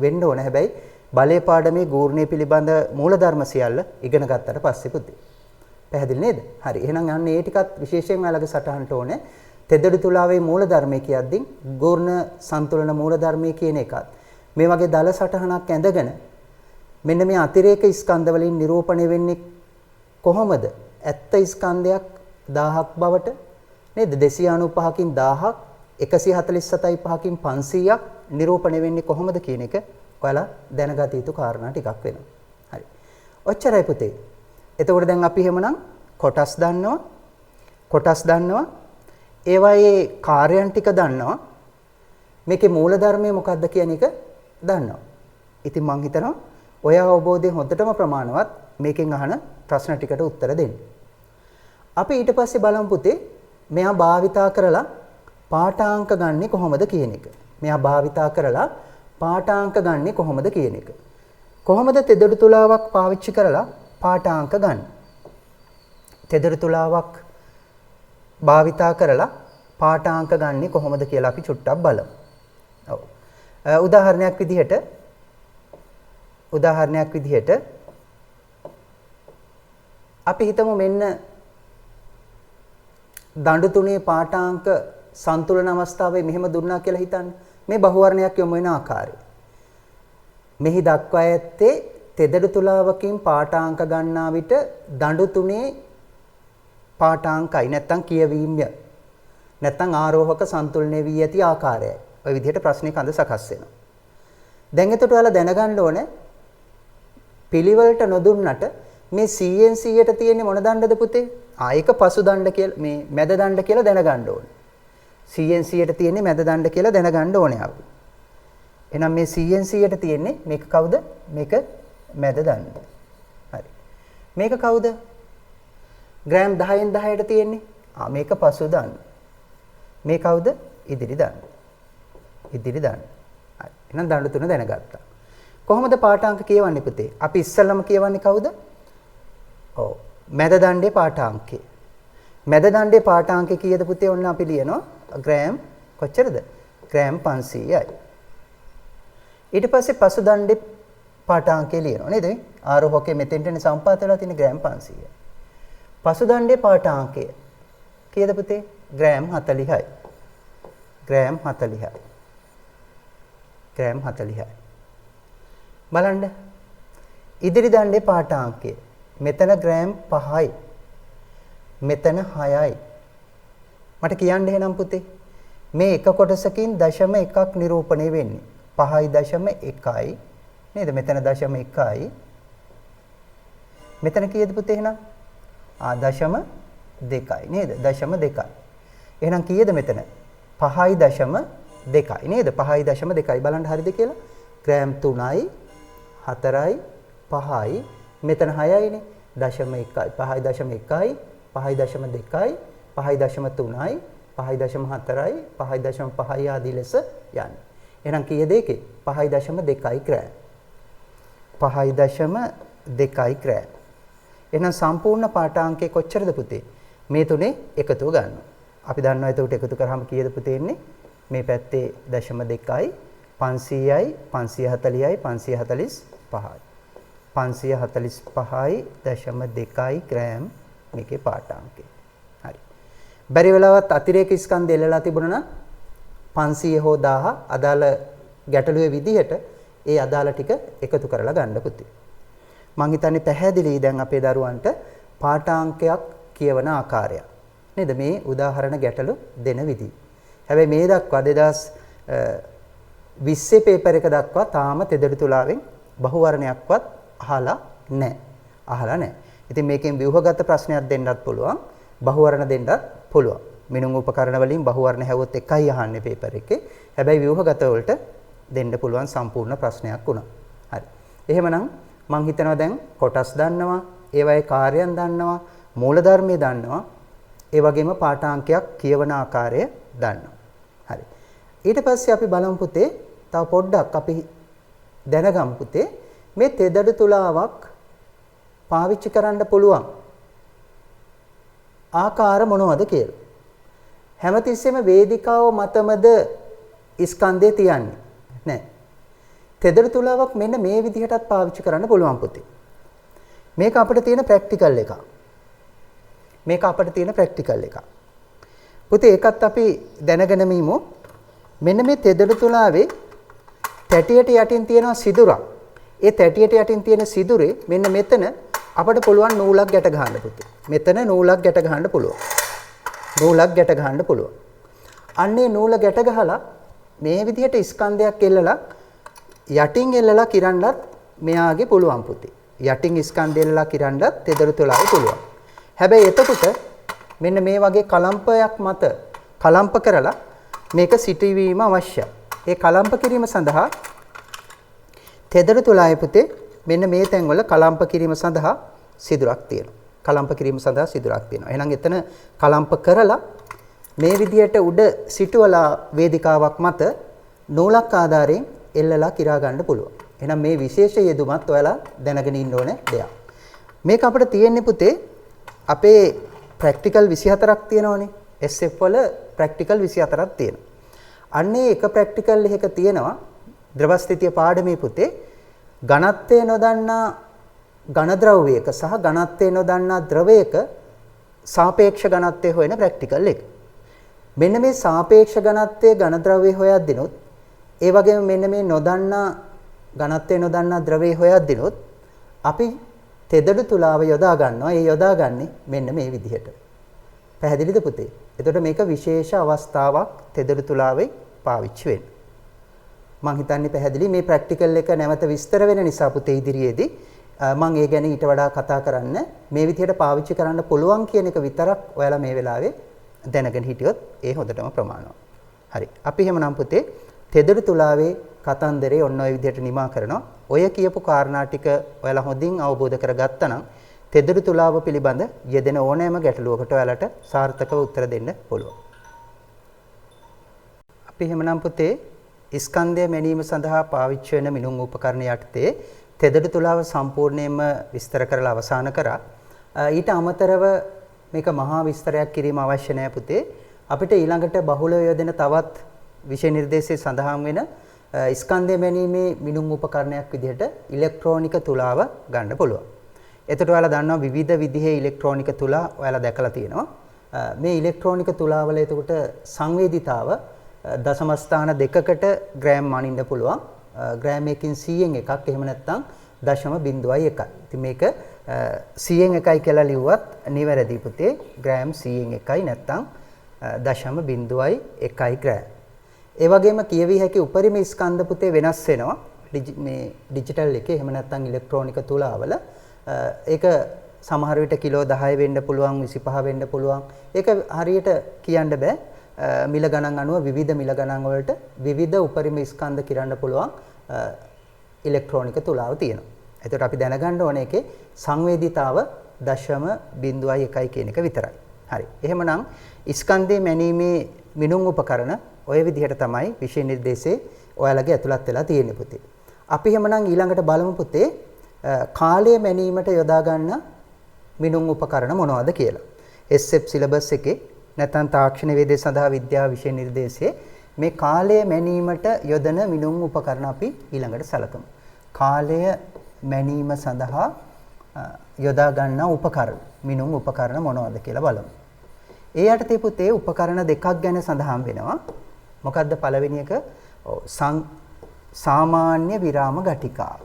වෙන්න ඕන. හැබැයි බලයේ පාඩමේ ගූර්ණය පිළිබඳ මූලධර්ම සියල්ල ඉගෙන ගත්තට පස්සේ පුතේ. පැහැදිලි නේද? හරි. එහෙනම් අන්න ඒ ටිකත් විශේෂයෙන් ඔයාලගේ සටහනට ඕනේ. තෙදඩු තුලාවේ මූලධර්මයේ කියද්දී ගූර්ණ සන්තුලන මූලධර්මයේ කියන එකත් මේ වගේ දල සටහනක් ඇඳගෙන මෙන්න මේ අතිරේක ස්කන්ධ වලින් නිරූපණය වෙන්නේ කොහොමද? ඇත්ත ස්කන්ධයක් 1000ක් බවට නේද? 295කින් 1000ක් 147.5කින් 500ක් නිරූපණය වෙන්නේ කොහොමද කියන එක ඔයාලා දැනගත යුතු කාරණා ටිකක් වෙනවා. හරි. ඔච්චරයි පුතේ. එතකොට දැන් අපි එහෙමනම් කොටස් දන්නවා. කොටස් දන්නවා. ඒවායේ කාර්යයන් ටික දන්නවා. මේකේ මූලධර්මය මොකක්ද කියන එක දන්නවා. ඉතින් මම හිතනවා ඔය අවබෝධය හොඳටම ප්‍රමාණවත් මේකෙන් අහන ප්‍රශ්න ටිකට උත්තර දෙන්න. අපි ඊට පස්සේ බලමු පුතේ මෙයා භාවිතා කරලා පාඨාංක ගන්නෙ කොහොමද කියන එක. මෙයා භාවිතා කරලා පාඨාංක ගන්නෙ කොහොමද කියන එක. කොහොමද තෙදඩු තුලාවක් පාවිච්චි කරලා පාඨාංක ගන්න? තෙදඩු තුලාවක් භාවිතා කරලා පාඨාංක ගන්නෙ කොහොමද කියලා අපි චුට්ටක් බලමු. ඔව්. උදාහරණයක් විදිහට අපි හිතමු මෙන්න දඬු තුනේ පාඨාංක සන්තුලන අවස්ථාවේ මෙහෙම දුන්නා කියලා හිතන්න. මේ බහුවර්ණයක් යොමු වෙන ආකාරය. මෙහි දක්වා ඇත්තේ තෙදඩු තුලාවකින් පාඨාංක ගන්නා විට දඬු තුනේ පාඨාංකයි නැත්තම් කියවීම්ය. නැත්තම් ආරෝහක සන්තුලනය වී ඇති ආකාරයයි. ඔය විදිහට ප්‍රශ්නේ කඳ සකස් වෙනවා. දැන් එතකොට ඔයාලා දැනගන්න ඕනේ පිළිවෙලට නොදුන්නට මේ 100න් 100ට තියෙන්නේ මොන දණ්ඩද පුතේ? ඒක පසු දණ්ඩ කියලා මේ මැද දණ්ඩ කියලා දැනගන්න ඕනේ. 100න් 100ට තියෙන්නේ මැද දණ්ඩ කියලා දැනගන්න ඕනේ අපි. එහෙනම් මේ 100න් 100ට තියෙන්නේ මේක කවුද? මේක මැද දණ්ඩ. හරි. මේක කවුද? ග්‍රෑම් 10න් 10ට තියෙන්නේ. මේක පසු දණ්ඩ. මේ කවුද? ඉදිරි දණ්ඩ. ඉදිරි දණ්ඩ. හරි. එහෙනම් දණ්ඩ තුන දැනගත්තා. කොහොමද පාඨාංක කියවන්නේ පුතේ? අපි ඉස්සෙල්ලම කියවන්නේ කවුද? ඔව්. මැද දණ්ඩේ පාඨාංකය. මැද දණ්ඩේ පාඨාංකය කීයද පුතේ? ඔන්න අපි ලියනවා ග්‍රෑම් කොච්චරද? ග්‍රෑම් 500යි. ඊට පස්සේ පසු දණ්ඩේ පාඨාංකය ලියනවා නේද? ආරෝහකයේ මෙතෙන්ටනේ සම්පාත වෙලා තියෙන ග්‍රෑම් 500යි. පසු දණ්ඩේ පාඨාංකය කීයද පුතේ? ග්‍රෑම් 40යි. ග්‍රෑම් 40යි. ග්‍රෑම් 40යි. බලන්න. ඉදිරි දණ්ඩේ පාඨාංකය. මෙතන ග්‍රෑම් 5යි. මෙතන 6යි. මට කියන්න එහෙනම් පුතේ මේ එක කොටසකින් 0.1ක් නිරූපණය වෙන්නේ 5.1යි නේද? මෙතන 0.1යි. මෙතන කීයද පුතේ එහෙනම්? 0.2යි නේද? 0.2යි. එහෙනම් කීයද මෙතන? 5.2යි නේද? 5.2යි. බලන්න හරිද කියලා? ග්‍රෑම් 3යි 4යි 5යි මෙතන 6යිනේ. 0.1යි 5.1යි 5.2යි 5.3යි 5.4යි 5.5යි ආදී ලෙස යන්නේ. එහෙනම් කීයද ඒකේ? 5.2යි ග්‍රෑම්. 5.2යි ග්‍රෑම්. එහෙනම් සම්පූර්ණ පාඨාංකය කොච්චරද පුතේ? මේ තුනේ එකතුව ගන්නවා. අපි දන්නවා එතකොට එකතු කරාම කීයද පුතේ එන්නේ? මේ පැත්තේ 0.2යි 500යි 540යි 545යි. 545.2 ග්‍රෑම් මේකේ පාඨාංකය. හරි. බැරි වෙලාවත් අතිරේක ස්කන්ධ එල්ලලා තිබුණා නම් 500 හෝ 1000 අදාළ ගැටලුවේ විදිහට ඒ අදාළ ටික එකතු කරලා ගන්න පුතේ. මං හිතන්නේ පැහැදිලි දැන් අපේ දරුවන්ට පාඨාංකයක් කියවන ආකාරය. නේද මේ උදාහරණ ගැටලු දෙන විදිහ. හැබැයි මේ දක්වා 2020 පේපර් එක දක්වා තාම තෙදරි තුලාවෙන් බහුවර්ණයක්වත් අහලා නැහැ. ඉතින් මේකෙන් ව්‍යුහගත ප්‍රශ්නයක් දෙන්නත් පුළුවන්. බහුවර්ණ දෙන්නත් පුළුවන්. මිනුම් උපකරණ වලින් බහුවර්ණ හැවොත් එකයි අහන්නේ පේපර් එකේ. හැබැයි ව්‍යුහගත වලට දෙන්න පුළුවන් සම්පූර්ණ ප්‍රශ්නයක් වුණා. හරි. එහෙමනම් මම හිතනවා දැන් කොටස් දන්නවා, ඒවායේ කාර්යයන් දන්නවා, මූලධර්මයේ දන්නවා, ඒ වගේම පාඨාංකයක් කියවන ආකාරය දන්නවා. හරි. ඊට පස්සේ අපි බලමු පුතේ තව පොඩ්ඩක් අපි දැනගමු පුතේ මේ තෙදඩු තුලාවක් පාවිච්චි කරන්න පුළුවන් ආකාර මොනවද කියලා. හැමතිස්සෙම වේදිකාව මතමද ස්කන්ධය තියන්නේ නැහැ. තෙදඩු තුලාවක් මෙන්න මේ විදිහටත් පාවිච්චි කරන්න පුළුවන් පුතේ. මේක අපිට තියෙන ප්‍රැක්ටිකල් එකක්. පුතේ ඒකත් අපි දැනගෙන ඉමු. මෙන්න මේ තෙදඩු තුලාවේ තැටියට යටින් තියෙනවා සිදුරක්. ඒ තැටියට යටින් තියෙන සිදුරේ මෙන්න මෙතන අපිට පුළුවන් නූලක් ගැට ගන්න පුතේ. මෙතන නූලක් ගැට ගන්න පුළුවන්. අන්නේ නූල ගැට ගහලා මේ විදිහට ස්කන්ධයක් එල්ලලා යටින් එල්ලලා කිරන්නත් මෙයාගේ පුළුවන් පුතේ. යටින් ස්කන්ධය එල්ලලා කිරන්නත් තෙදඩු තුලාවේ පුළුවන්. හැබැයි එතකොට මෙන්න මේ වගේ කලම්පයක් මත කලම්ප කරලා මේක සිටවීම අවශ්‍යයි. ඒ කලම්ප කිරීම සඳහා තෙදඩු තුලාවේ පුතේ මෙන්න මේ තැන්වල කලම්ප කිරීම සඳහා සිදුරක් තියෙනවා. එහෙනම් එතන කලම්ප කරලා මේ විදියට උඩ සිටුවලා වේදිකාවක් මත නූලක් ආධාරයෙන් එල්ලලා කිරා ගන්න පුළුවන්. එහෙනම් මේ විශේෂ යෙදුමත් ඔයාලා දැනගෙන ඉන්න ඕනේ දෙයක්. මේක අපිට තියෙන්නේ පුතේ අපේ ප්‍රැක්ටිකල් 24ක් තියෙනවනේ. SF වල ප්‍රැක්ටිකල් 24ක් තියෙනවා. අන්නේ එක ප්‍රැක්ටිකල් එකක තියෙනවා ද්‍රව ස්ථිතිය පාඩමේ පුතේ ඝනත්වය නොදන්නා ඝන ද්‍රව්‍යයක සහ ඝනත්වය නොදන්නා ද්‍රවයක සාපේක්ෂ ඝනත්වය හොයන ප්‍රැක්ටිකල් එක. මෙන්න මේ සාපේක්ෂ ඝනත්වයේ ඝන ද්‍රව්‍ය හොයද්දිනොත් ඒ වගේම මෙන්න මේ නොදන්නා ඝනත්වය නොදන්නා ද්‍රවය හොයද්දිනොත් අපි තෙදඩු තුලාව යොදා ගන්නවා. ඒ යොදාගන්නේ මෙන්න මේ විදිහට. පැහැදිලිද පුතේ? එතකොට මේක විශේෂ අවස්ථාවක් තෙදඩු තුලාවේ පාවිච්චි වෙන්න. මම හිතන්නේ පැහැදිලි. මේ ප්‍රැක්ටිකල් එක නැවත විස්තර වෙන නිසා පුතේ ඉදිරියේදී මම ඒ ගැන ඊට වඩා කතා කරන්න මේ විදිහට පාවිච්චි කරන්න පුළුවන් කියන එක විතරක් ඔයාලා මේ වෙලාවේ දැනගෙන හිටියොත් ඒ හොඳටම ප්‍රමාණවත්. හරි. අපි එහෙමනම් පුතේ තෙදඩු තුලාවේ කතන්දරේ ඔන්න ඔය විදිහට නිමා කරනවා. ඔය කියපු කාරණා ටික ඔයාලා හොඳින් අවබෝධ කරගත්තා නම් තෙදඩු තුලාව පිළිබඳ යෙදෙන ඕනෑම ගැටලුවකට ඔයාලට සාර්ථකව උත්තර දෙන්න පුළුවන්. අපි එහෙමනම් පුතේ ස්කන්ධය මැනීම සඳහා පාවිච්චි වෙන මිනුම් උපකරණ යටතේ තෙදඩු තුලාව සම්පූර්ණයෙන්ම විස්තර කරලා අවසන් කරා. ඊට අමතරව මේක මහා විස්තරයක් කිරීම අවශ්‍ය නැහැ පුතේ. අපිට ඊළඟට බහුලව යොදෙන තවත් විෂය නිර්දේශයේ සඳහන් වෙන ස්කන්ධය මැනීමේ මිනුම් උපකරණයක් විදිහට ඉලෙක්ට්‍රෝනික තුලාව ගන්න පුළුවන්. එතකොට ඔයාලා දන්නවා විවිධ විදිහේ ඉලෙක්ට්‍රෝනික තුලා ඔයාලා දැකලා තියෙනවා. මේ ඉලෙක්ට්‍රෝනික තුලාවල එතකොට සංවේදීතාව දශම ස්ථාන දෙකකට ග්‍රෑම් මනින්න පුළුවන්. ග්‍රෑම් එකකින් 100න් එකක් එහෙම නැත්නම් 0.1යි. ඉතින් මේක 100න් එකයි කියලා ලිව්වත් නිවැරදි පුතේ. ග්‍රෑම් 100න් එකයි නැත්නම් 0.1යි ග්‍රෑම්. ඒ වගේම කියවිය හැකි උපරිම ස්කන්ධ පුතේ වෙනස් වෙනවා. මේ ඩිජිටල් එකේ එහෙම නැත්නම් ඉලෙක්ට්‍රෝනික තුලාවල ඒක සමහර විට කිලෝ 10 වෙන්න පුළුවන් 25 වෙන්න පුළුවන්. ඒක හරියට කියන්න බෑ. මිල ගණන් අනුව විවිධ මිල ගණන් වලට විවිධ උපරිම ස්කන්ධ කිරන්න පුළුවන් ඉලෙක්ට්‍රෝනික තුලාව තියෙනවා. එතකොට අපි දැනගන්න ඕනේ ඒකේ සංවේදීතාව 0.1 කියන එක විතරයි. හරි. එහෙමනම් ස්කන්ධේ මැනීමේ මිනුම් උපකරණ ඔය විදිහට තමයි විෂය නිර්දේශයේ ඔයාලගේ ඇතුළත් වෙලා තියෙන්නේ පුතේ. අපි එහෙමනම් ඊළඟට බලමු පුතේ කාලය මැනීමට යොදා ගන්න මිනුම් උපකරණ මොනවද කියලා. SF සිලබස් එකේ නැත්නම් තාක්ෂණ වේදේ සඳහා විද්‍යා විෂය නිර්දේශයේ මේ කාලය මැනීමට යොදන මිනුම් උපකරණ අපි ඊළඟට සලකමු. කාලය මැනීම සඳහා යොදා ගන්නා උපකරණ මිනුම් උපකරණ මොනවද කියලා බලමු. ඒ යටතේ පුතේ උපකරණ දෙකක් ගැන සඳහන් වෙනවා. මොකද්ද පළවෙනි එක? සාමාන්‍ය විරාම ඝටිකාව.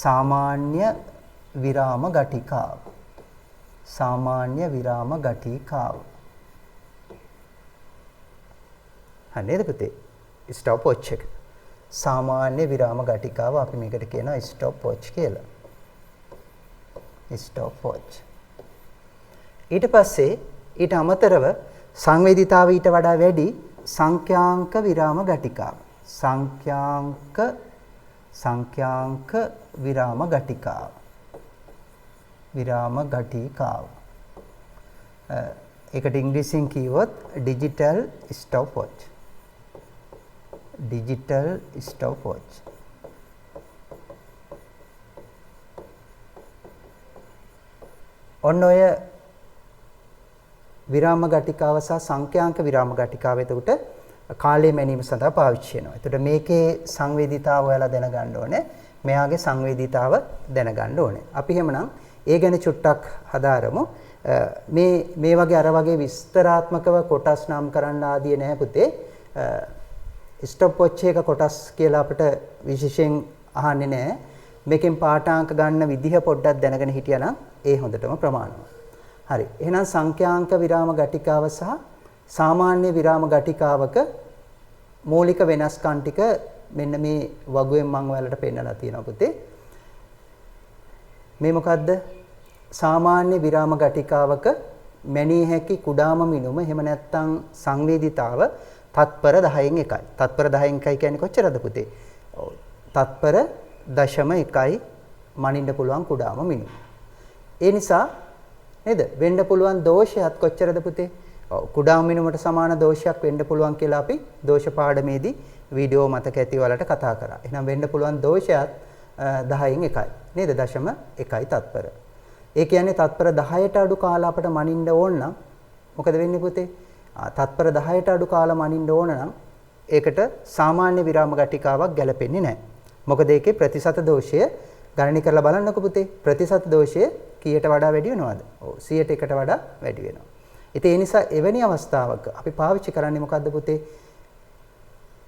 සාමාන්‍ය විරාම ඝටිකාව. සාමාන්‍ය විරාම ඝටිකාව. නේද පුතේ? ස්ටොප් වොච් එක. සාමාන්‍ය විරාම ඝටිකාව අපි මේකට කියනවා ස්ටොප් වොච් කියලා. Stop watch. ඊට පස්සේ ඊට අමතරව සංවේදීතාවය ඊට වඩා වැඩි සංඛ්‍යාංක විරාම ඝටිකාව. සංඛ්‍යාංක විරාම ඝටිකාව. විරාම ඝටිකාව. ඒකට ඉංග්‍රීසියෙන් කිව්වොත් digital stop watch. Digital stop watch. ඔන්න ඔය විරාම ඝටිකාව සහ සංඛ්‍යාංක විරාම ඝටිකාව එතකොට කාලය මැනීම සඳහා පාවිච්චි වෙනවා. එතකොට මේකේ සංවේදීතාව ඔයාලා දැනගන්න ඕනේ. මෙයාගේ සංවේදීතාව දැනගන්න ඕනේ. අපි එහෙමනම් ඒ ගැන චුට්ටක් හදාරමු. මේ වගේ අර වගේ විස්තරාත්මකව කොටස් නම් කරන්න ආදිය නැහැ පුතේ. ස්ටොප් වොච් එක කොටස් කියලා අපිට විශේෂයෙන් අහන්නේ නැහැ. මේකෙන් පාඨාංක ගන්න විදිහ පොඩ්ඩක් දැනගෙන හිටියනම් ඒ හොඳටම ප්‍රමාණවත්. හරි. එහෙනම් සංඛ්‍යාංක විරාම ඝටිකාව සහ සාමාන්‍ය විරාම ඝටිකාවක මූලික වෙනස්කම් ටික මෙන්න මේ වගුවෙන් මම ඔයාලට පෙන්නලා තියෙනවා පුතේ. මේ මොකද්ද? සාමාන්‍ය විරාම ඝටිකාවක මැනී හැකි කුඩාම මිනුම එහෙම නැත්නම් සංවේදීතාව තත්පර 10න් 1යි. තත්පර 10න් 1යි කියන්නේ කොච්චරද පුතේ? ඔව්. තත්පර 0.1යි මනින්න පුළුවන් කුඩාම මිනුම. ඒ නිසා නේද? වෙන්න පුළුවන් දෝෂයත් කොච්චරද පුතේ? ඔව්. කුඩාම මිනුමට සමාන දෝෂයක් වෙන්න පුළුවන් කියලා අපි දෝෂ පාඩමේදී වීඩියෝ මතක ඇති වලට කතා කරා. එහෙනම් වෙන්න පුළුවන් දෝෂයත් 10න් 1යි. නේද? 0.1යි තත්පර. ඒ කියන්නේ තත්පර 10ට අඩු කාලා අපට මනින්න ඕන නම් මොකද වෙන්නේ පුතේ? තත්පර 10ට අඩු කාලා මනින්න ඕන නම් ඒකට සාමාන්‍ය විරාම ඝටිකාවක් ගැලපෙන්නේ නැහැ. මොකද ඒකේ ප්‍රතිශත දෝෂය ගණනය කරලා බලන්නකො පුතේ. ප්‍රතිශත දෝෂය කීයට වඩා වැඩි වෙනවද? ඔව් 100ට වඩා වැඩි වෙනවා. ඉතින් ඒ නිසා එවැනි අවස්ථාවක අපි පාවිච්චි කරන්නේ මොකද්ද පුතේ?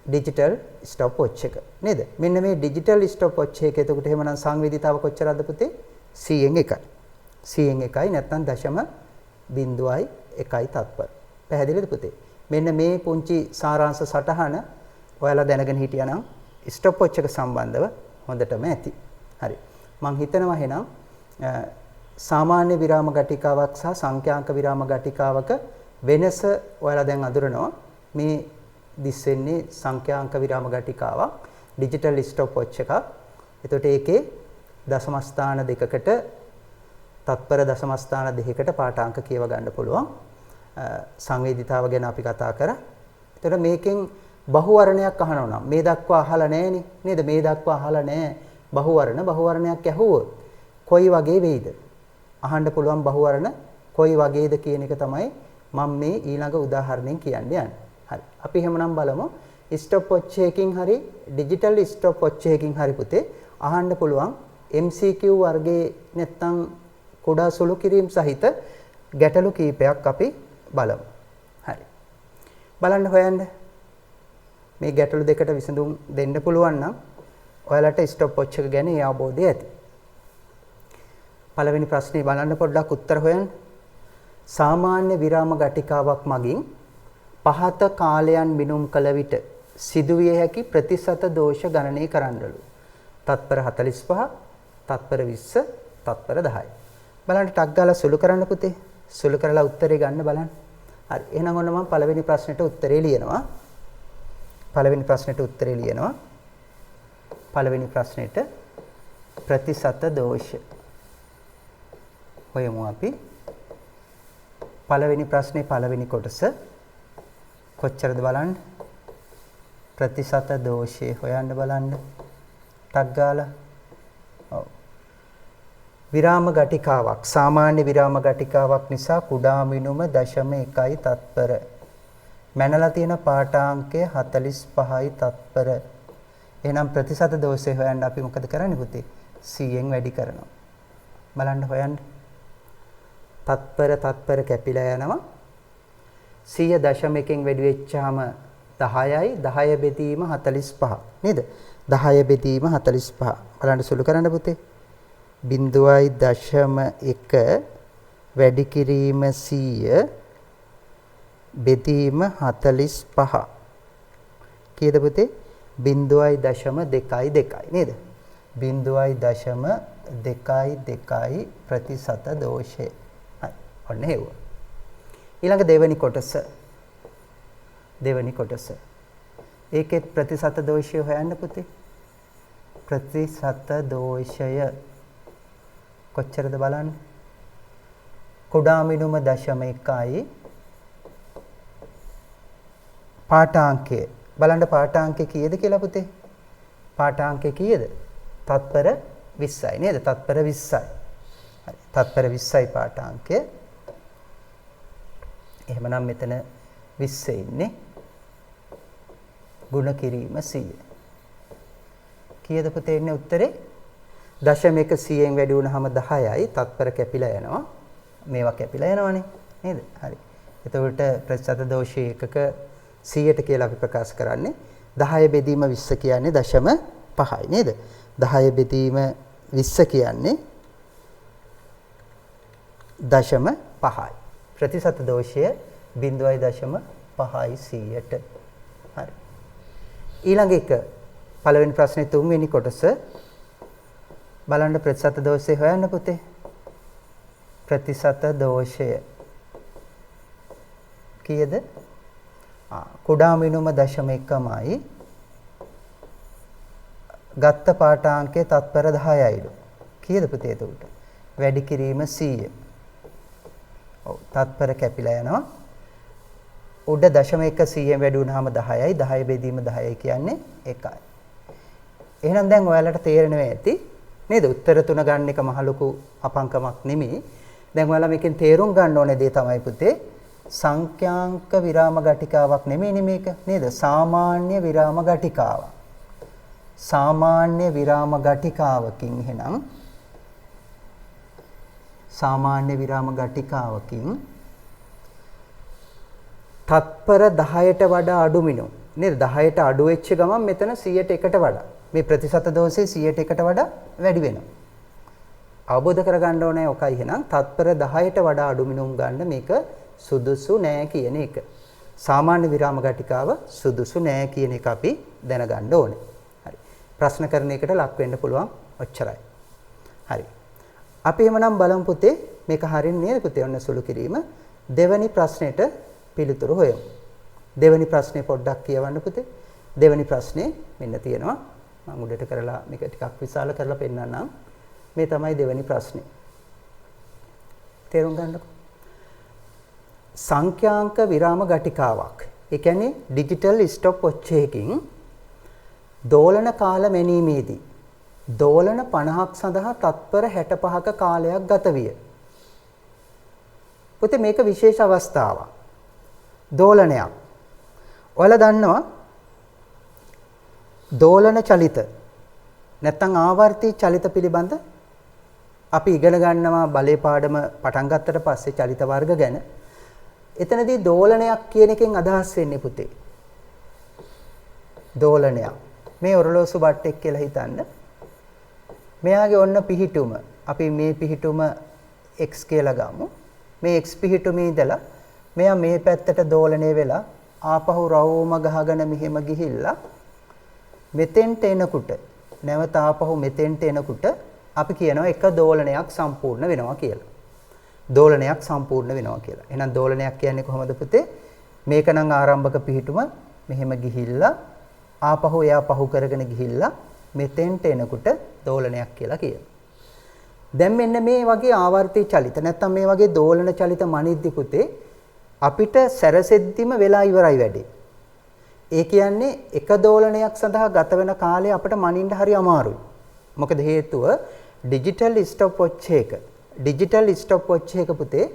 ඩිජිටල් ස්ටොප් වොච් එක. නේද? මෙන්න මේ ඩිජිටල් ස්ටොප් වොච් එක එතකොට එහෙමනම් සංවේදීතාව කොච්චරද පුතේ? 100න් 1යි. 100න් 1යි නැත්නම් 0.01යි තත්පර. පැහැදිලිද පුතේ? මෙන්න මේ පුංචි සාරාංශ සටහන ඔයාලා දැනගෙන හිටියානම් ස්ටොප් වොච් එක සම්බන්ධව හොඳටම ඇති. හරි. මම හිතනවා එහෙනම් සාමාන්‍ය විරාම ඝටිකාවක් සහ සංඛ්‍යාංක විරාම ඝටිකාවක වෙනස ඔයාලා දැන් අඳුරනවා. මේ දිස් වෙන්නේ සංඛ්‍යාංක විරාම ඝටිකාවක් ඩිජිටල් ස්ටොප් වොච් එකක්. එතකොට ඒකේ දශම ස්ථාන දෙකකට තත්පර දශම ස්ථාන දෙකකට පාඨාංක කියව ගන්න පුළුවන්. සංවේදීතාව ගැන අපි කතා කරා. එතකොට මේකෙන් බහුවර්ණයක් අහනවා නම් මේ දක්වා අහලා නැහෙනේ නේද? මේ දක්වා අහලා නැහැ. බහුවර්ණයක් ඇහුවොත් කොයි වගේ වෙයිද? අහන්න පුළුවන් බහුවර්ණ කොයි වගේද කියන එක තමයි මම මේ ඊළඟ උදාහරණයෙන් කියන්න යන්නේ. හරි. අපි එහෙමනම් බලමු ස්ටොප් වොච් එකකින් හරි ඩිජිටල් ස්ටොප් වොච් එකකින් හරි පුතේ අහන්න පුළුවන් MCQ වර්ගයේ නැත්තම් කුඩා සුළු කිරීම සහිත ගැටලු කීපයක් අපි බලමු. හරි. බලන්න හොයන්න. මේ ගැටලු දෙකට විසඳුම් දෙන්න පුළුවන් නම් ඔයාලට ස්ටොප් වොච් එක ගැන අවබෝධය ඇති. පළවෙනි ප්‍රශ්නේ බලන්න පොඩ්ඩක් උත්තර හොයන්න. සාමාන්‍ය විරාම ඝටිකාවක් මගින් පහත කාලයන් මිනුම් කළ විට සිදුවිය හැකි ප්‍රතිශත දෝෂ ගණනය කරන්නලු. තත්පර 45, තත්පර 20, තත්පර 10. බලන්න ටක් ගාලා සුළු කරන්න පුතේ. සුළු කරලා උත්තරේ ගන්න බලන්න. හරි. එහෙනම් ඔන්න මම පළවෙනි ප්‍රශ්නෙට උත්තරේ ලියනවා. පළවෙනි ප්‍රශ්නෙට ප්‍රතිශත දෝෂ හොයමු අපි. පළවෙනි ප්‍රශ්නේ පළවෙනි කොටස කොච්චරද බලන්න. ප්‍රතිශත දෝෂය හොයන්න බලන්න. ටක් ගාලා. ඔව්. විරාම ගටිකාවක් සාමාන්‍ය විරාම ගටිකාවක් නිසා කුඩා මිනුම 0.1යි තත්පර. මැනලා තියෙන පාඨාංකය 45යි තත්පර. එහෙනම් ප්‍රතිශත දෝෂය හොයන්න අපි මොකද කරන්නේ පුතේ? 100ෙන් වැඩි කරනවා. බලන්න හොයන්න. තත්පර කැපිලා යනවා. 100.1න් වැඩි වෙච්චාම 10යි 10 බෙදීම 45 නේද? 10 බෙදීම 45. බලන්න සුළු කරන්න පුතේ. 0.1 වැඩි කිරීම 100 බෙදීම 45. කීයද පුතේ? 0.22 නේද? 0.22 ප්‍රතිශත දෝෂය. හරි. ඔන්න හේව. ඊළඟ දෙවෙනි කොටස. ඒකෙත් ප්‍රතිශත දෝෂය හොයන්න පුතේ. ප්‍රතිශත දෝෂය කොච්චරද බලන්න. කුඩා මිනුම 0.1යි පාඨාංකය. බලන්න පාඨාංකය කීයද කියලා පුතේ? පාඨාංකය කීයද? තත්පර 20යි නේද? තත්පර 20යි. හරි. තත්පර 20යි පාඨාංකය. එහෙමනම් මෙතන 20 ඉන්නේ. ගුණ කිරීම 100. කීයද පුතේ ඉන්නේ උත්තරේ? 0.1 100න් වැඩි වුණාම 10යි. තත්පර කැපිලා යනවා. මේවා කැපිලා යනවනේ නේද? හරි. එතකොට ප්‍රතිශත දෝෂය එකක 100ට කියලා අපි ප්‍රකාශ කරන්නේ 10 බෙදීම 20 කියන්නේ 0.5යි නේද? 10 බෙදීම 20 කියන්නේ 0.5යි. ප්‍රතිශත දෝෂය 0.5යි 100ට. හරි. ඊළඟ එක පළවෙනි ප්‍රශ්නේ තුන්වෙනි කොටස බලන්න ප්‍රතිශත දෝෂය හොයන්න පුතේ. ප්‍රතිශත දෝෂය කීයද? කුඩා මිනුම 0.1යි ගත්ත පාඨාංකයේ තත්පර 10යිලු. කීයද පුතේ එතකොට? වැඩි කිරීම 100. ඔව් තත්පර කැපිලා යනවා. උඩ 0.1 100න් වැඩි වුණාම 10යි. 10 බෙදීම 10යි කියන්නේ 1යි. එහෙනම් දැන් ඔයාලට තේරෙනවා ඇති නේද? උත්තර තුන ගන්න එක මහ ලොකු අපංකමක් නෙමෙයි. දැන් ඔයාලා මේකෙන් තේරුම් ගන්න ඕනේ දේ තමයි පුතේ සංඛ්‍යාංක විරාම ගටිකාවක් නෙමෙයිනේ මේක නේද? සාමාන්‍ය විරාම ගටිකාවක්. සාමාන්‍ය විරාම ගටිකාවකින් එහෙනම් සාමාන්‍ය විරාම ගටිකාවකින් තත්පර 10ට වඩා අඩු මිනුම් නේද? 10ට අඩු වෙච්ච ගමන් මෙතන 100ට 1ට වඩා මේ ප්‍රතිශත දෝෂය 100ට 1ට වඩා වැඩි වෙනවා. අවබෝධ කරගන්න ඕනේ ඔකයි එහෙනම් තත්පර 10ට වඩා අඩු මිනුම් ගන්න මේක සුදුසු නෑ කියන එක. සාමාන්‍ය විරාම ගටිකාව සුදුසු නෑ කියන එක අපි දැනගන්න ඕනේ. හරි. ප්‍රශ්න කරන එකට ලක් වෙන්න පුළුවන් ඔච්චරයි. හරි. අපි එහෙමනම් බලමු පුතේ මේක හරියන්නේ නේද පුතේ? ඔන්න සුළු කිරීම. දෙවෙනි ප්‍රශ්නෙට පිළිතුරු හොයමු. දෙවෙනි ප්‍රශ්නේ පොඩ්ඩක් කියවන්න පුතේ. දෙවෙනි ප්‍රශ්නේ මෙන්න තියෙනවා. මම උඩට කරලා මේක ටිකක් විශාල කරලා පෙන්නන්නම්. මේ තමයි දෙවෙනි ප්‍රශ්නේ. තේරුම් ගන්නකො. සංඛ්‍යාංක විරාම ගටිකාවක්. ඒ කියන්නේ ඩිජිටල් ස්ටොප් වොච් එකකින් දෝලන කාල මැනීමේදී දෝලන 50ක් සඳහා තත්පර 65ක කාලයක් ගත විය. පුතේ මේක විශේෂ අවස්ථාවක්. දෝලනයක්. ඔයාලා දන්නවා දෝලන චලිත නැත්නම් ආවර්ති චලිත පිළිබඳ අපි ඉගෙන ගන්නවා බලේ පාඩම පටන් ගත්තට පස්සේ චලිත වර්ග ගැන. එතනදී දෝලනයක් කියන එකෙන් අදහස් වෙන්නේ පුතේ. දෝලනයක්. මේ ඔරලෝසු බට්ටෙක් කියලා හිතන්න. මෙයාගේ ඔන්න පිහිටුම. අපි මේ පිහිටුම x කියලා ගමු. මේ x පිහිටුමේ ඉඳලා මෙයා මේ පැත්තට දෝලණය වෙලා ආපහු රවුම ගහගෙන මෙහෙම ගිහිල්ලා මෙතෙන්ට එනකොට නැවත ආපහු මෙතෙන්ට එනකොට අපි කියනවා එක දෝලනයක් සම්පූර්ණ වෙනවා කියලා. දෝලනයක් සම්පූර්ණ වෙනවා කියලා. එහෙනම් දෝලනයක් කියන්නේ කොහොමද පුතේ? මේක නම් ආරම්භක පිහිටුම මෙහෙම ගිහිල්ලා ආපහු එයා පහු කරගෙන ගිහිල්ලා මෙතෙන්ට එනකොට දෝලනයක් කියලා කියනවා. දැන් මෙන්න මේ වගේ ආවර්ති චලිත නැත්නම් මේ වගේ දෝලන චලිත මනිද්දි පුතේ අපිට සැරසෙද්දිම වෙලා ඉවරයි වැඩේ. ඒ කියන්නේ එක දෝලනයක් සඳහා ගත වෙන කාලය අපිට මනින්න හරි අමාරුයි. මොකද හේතුව ඩිජිටල් ස්ටොප් වොච් එක. ඩිජිටල් ස්ටොප් වොච් එක පුතේ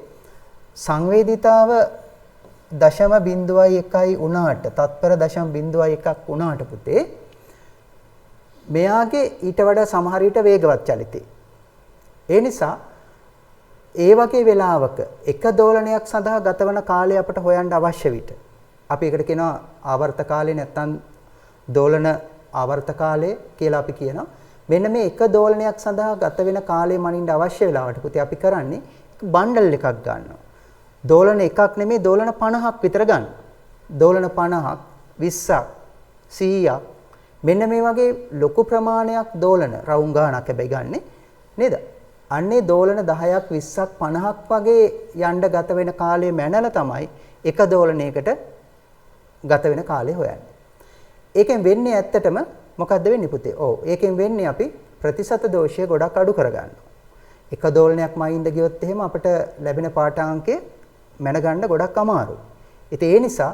සංවේදීතාව 0.1යි වුණාට තත්පර 0.1ක් වුණාට පුතේ මෙයාගේ ඊට වඩා සමහර විට වේගවත් චලිතය. ඒ නිසා ඒ වගේ වෙලාවක එක දෝලනයක් සඳහා ගතවන කාලය අපට හොයන්න අවශ්‍ය විට අපි ඒකට කියනවා ආවර්ත කාලය නැත්නම් දෝලන ආවර්ත කාලය කියලා අපි කියනවා. මෙන්න මේ එක දෝලනයක් සඳහා ගත වෙන කාලය මනින්න අවශ්‍ය වෙලාවට පුතේ අපි කරන්නේ බණ්ඩල් එකක් ගන්නවා. දෝලන එකක් නෙමෙයි දෝලන 50ක් විතර ගන්න. දෝලන 50ක් 20ක් 100ක් මෙන්න මේ වගේ ලොකු ප්‍රමාණයක් දෝලන රවුම් ගානක් හැබැයි ගන්නෙ නේද? අන්නේ දෝලන 10ක් 20ක් 50ක් වගේ යන්න ගත වෙන කාලය මැනලා තමයි එක දෝලනයකට ගත වෙන කාලය හොයන්නේ. ඒකෙන් වෙන්නේ ඇත්තටම මොකද්ද වෙන්නේ පුතේ? ඔව් ඒකෙන් වෙන්නේ අපි ප්‍රතිශත දෝෂය ගොඩක් අඩු කරගන්නවා. එක දෝලනයක් මයින්ද ගියොත් එහෙම අපිට ලැබෙන පාඨාංකය මැනගන්න ගොඩක් අමාරුයි. ඉතින් ඒ නිසා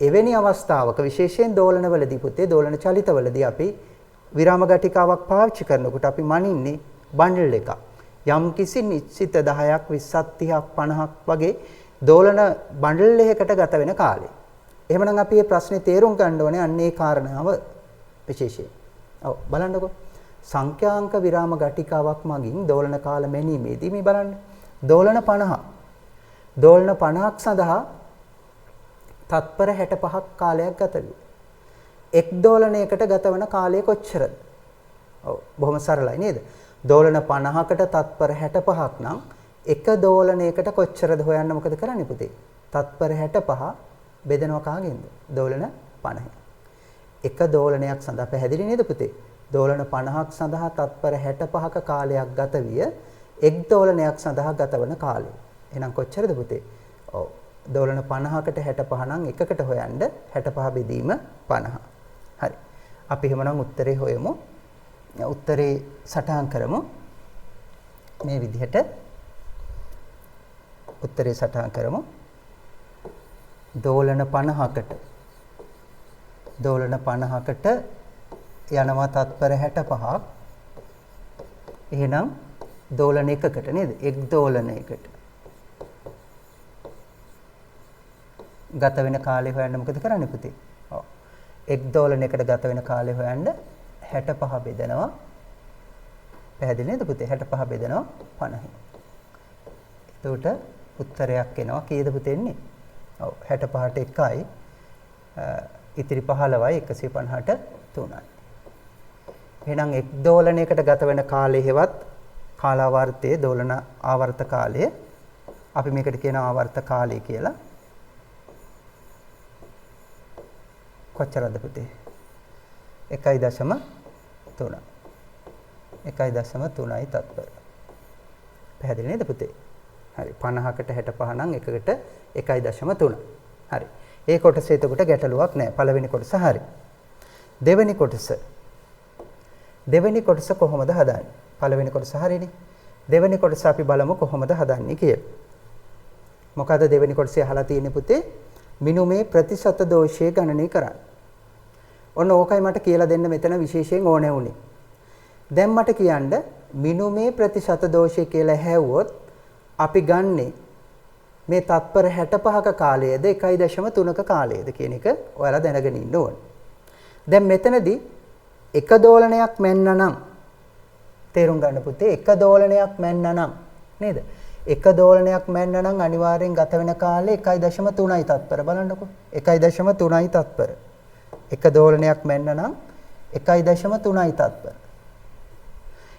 එවැනි අවස්ථාවක විශේෂයෙන් දෝලනවලදී පුතේ දෝලන චලිතවලදී අපි විරාම ගටිකාවක් පාවිච්චි කරනකොට අපි මනින්නේ බණ්ඩල් එකක්. යම් කිසි නිශ්චිත 10ක් 20ක් 30ක් 50ක් වගේ දෝලන බණ්ඩල් එකකට ගත වෙන කාලය. එහෙමනම් අපි මේ ප්‍රශ්නේ තේරුම් ගන්න ඕනේ අන්න ඒ කාරණාව විශේෂයෙන්. ඔව් බලන්නකෝ. සංඛ්‍යාංක විරාම ගටිකාවක් මගින් දෝලන කාල මැනීමේදී මේ බලන්න. දෝලන 50. දෝලන 50ක් සඳහා තත්පර 65ක් කාලයක් ගත වේ. එක් දෝලනයකට ගතවන කාලය කොච්චරද? ඔව් බොහොම සරලයි නේද? දෝලන 50කට තත්පර 65ක් නම් එක දෝලනයකට කොච්චරද හොයන්න මොකද කරන්නේ පුතේ? තත්පර 65 බෙදනවා කාගෙන්ද? දෝලන 50. එක දෝලනයක් සඳහා පැහැදිලි නේද පුතේ? දෝලන 50ක් සඳහා තත්පර 65ක කාලයක් ගත විය එක් දෝලනයක් සඳහා ගතවන කාලය. එහෙනම් කොච්චරද පුතේ? ඔව් දෝලන 50කට 65 නම් එකකට හොයන්න 65 බෙදීම 50. හරි. අපි එහෙමනම් උත්තරේ හොයමු. උත්තරේ සටහන් කරමු. මේ විදිහට උත්තරේ සටහන් කරමු. දෝලන 50කට යනවා තත්පර 65ක්. එහෙනම් දෝලන එකකට නේද? එක් දෝලනයකට ගත වෙන කාලය හොයන්න මොකද කරන්නේ පුතේ? ඔව්. එක් දෝලනයකට ගත වෙන කාලය හොයන්න 65 බෙදනවා. පැහැදිලි නේද පුතේ? 65 බෙදනවා 50. එතකොට උත්තරයක් එනවා. කීයද පුතේ එන්නේ? ඔව් 65ට 1යි. ඉතිරි 15යි 150ට 3යි. එහෙනම් එක් දෝලනයකට ගත වෙන කාලය හෙවත් කාලාවර්තයේ දෝලන ආවර්ත කාලය අපි මේකට කියන ආවර්ත කාලය කියලා. කොච්චරද පුතේ? 1.3. 1.3යි තත්පර. පැහැදිලි නේද පුතේ? හරි. 50කට 65 නම් එකකට 1.3. හරි. ඒ කොටස එතකොට ගැටලුවක් නැහැ. පළවෙනි කොටස හරි. දෙවෙනි කොටස කොහොමද හදන්නේ? පළවෙනි කොටස හරිනේ. දෙවෙනි කොටස අපි බලමු කොහොමද හදන්නේ කියලා. මොකද දෙවෙනි කොටසේ අහලා තියෙන්නේ පුතේ මිනුමේ ප්‍රතිශත දෝෂය ගණනය කරන්න. ඔන්න ඕකයි මට කියලා දෙන්න මෙතන විශේෂයෙන් ඕනේ වුණේ. දැන් මට කියන්න මිනුමේ ප්‍රතිශත දෝෂය කියලා හැවුවොත් අපි ගන්නේ මේ තත්පර 65ක කාලයේද 1.3ක කාලයේද කියන එක ඔයාලා දැනගෙන ඉන්න ඕනේ. දැන් මෙතනදී එක දෝලනයක් මැන්නනම් තේරුම් ගන්න පුතේ එක දෝලනයක් මැන්නනම් නේද? එක දෝලනයක් මැන්නනම් අනිවාර්යෙන් ගත වෙන කාලය 1.3යි තත්පර බලන්නකෝ. 1.3යි තත්පර. එක දෝලනයක් මැන්නනම් 1.3යි තත්පර.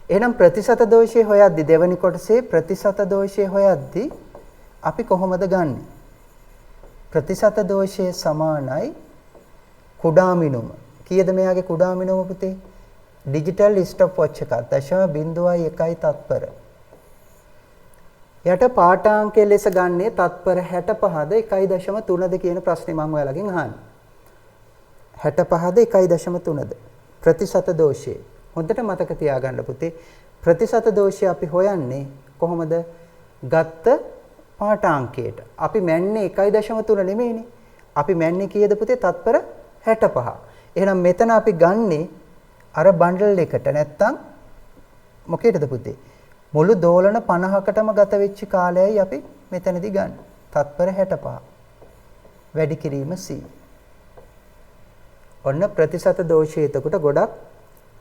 එහෙනම් ප්‍රතිශත දෝෂය හොයද්දි දෙවෙනි කොටසේ ප්‍රතිශත දෝෂය හොයද්දි අපි කොහොමද ගන්නෙ? ප්‍රතිශත දෝෂය සමානයි කුඩා මිනුම. කීයද මෙයාගේ කුඩා මිනුම පුතේ? ඩිජිටල් ස්ටොප් වොච් එකක් 0.1යි තත්පර. යට පාඨාංකයේ ලෙස ගන්නේ තත්පර 65ද 1.3ද කියන ප්‍රශ්නේ මම ඔයාලගෙන් අහන්නේ. 65ද 1.3ද ප්‍රතිශත දෝෂය. හොඳට මතක තියාගන්න පුතේ. ප්‍රතිශත දෝෂය අපි හොයන්නේ කොහොමද? ගත්ත පාඨාංකයට. අපි මැන්නේ 1.3 නෙමෙයිනේ. අපි මැන්නේ කීයද පුතේ? තත්පර 65. එහෙනම් මෙතන අපි ගන්නේ අර බණ්ඩල් එකට නැත්තම් මොකේද පුතේ? මුළු දෝලන 50කටම ගත වෙච්ච කාලයයි අපි මෙතනදී ගන්න. තත්පර 65. වැඩි කිරීම c. ඔන්න ප්‍රතිශත දෝෂය එතකොට ගොඩක්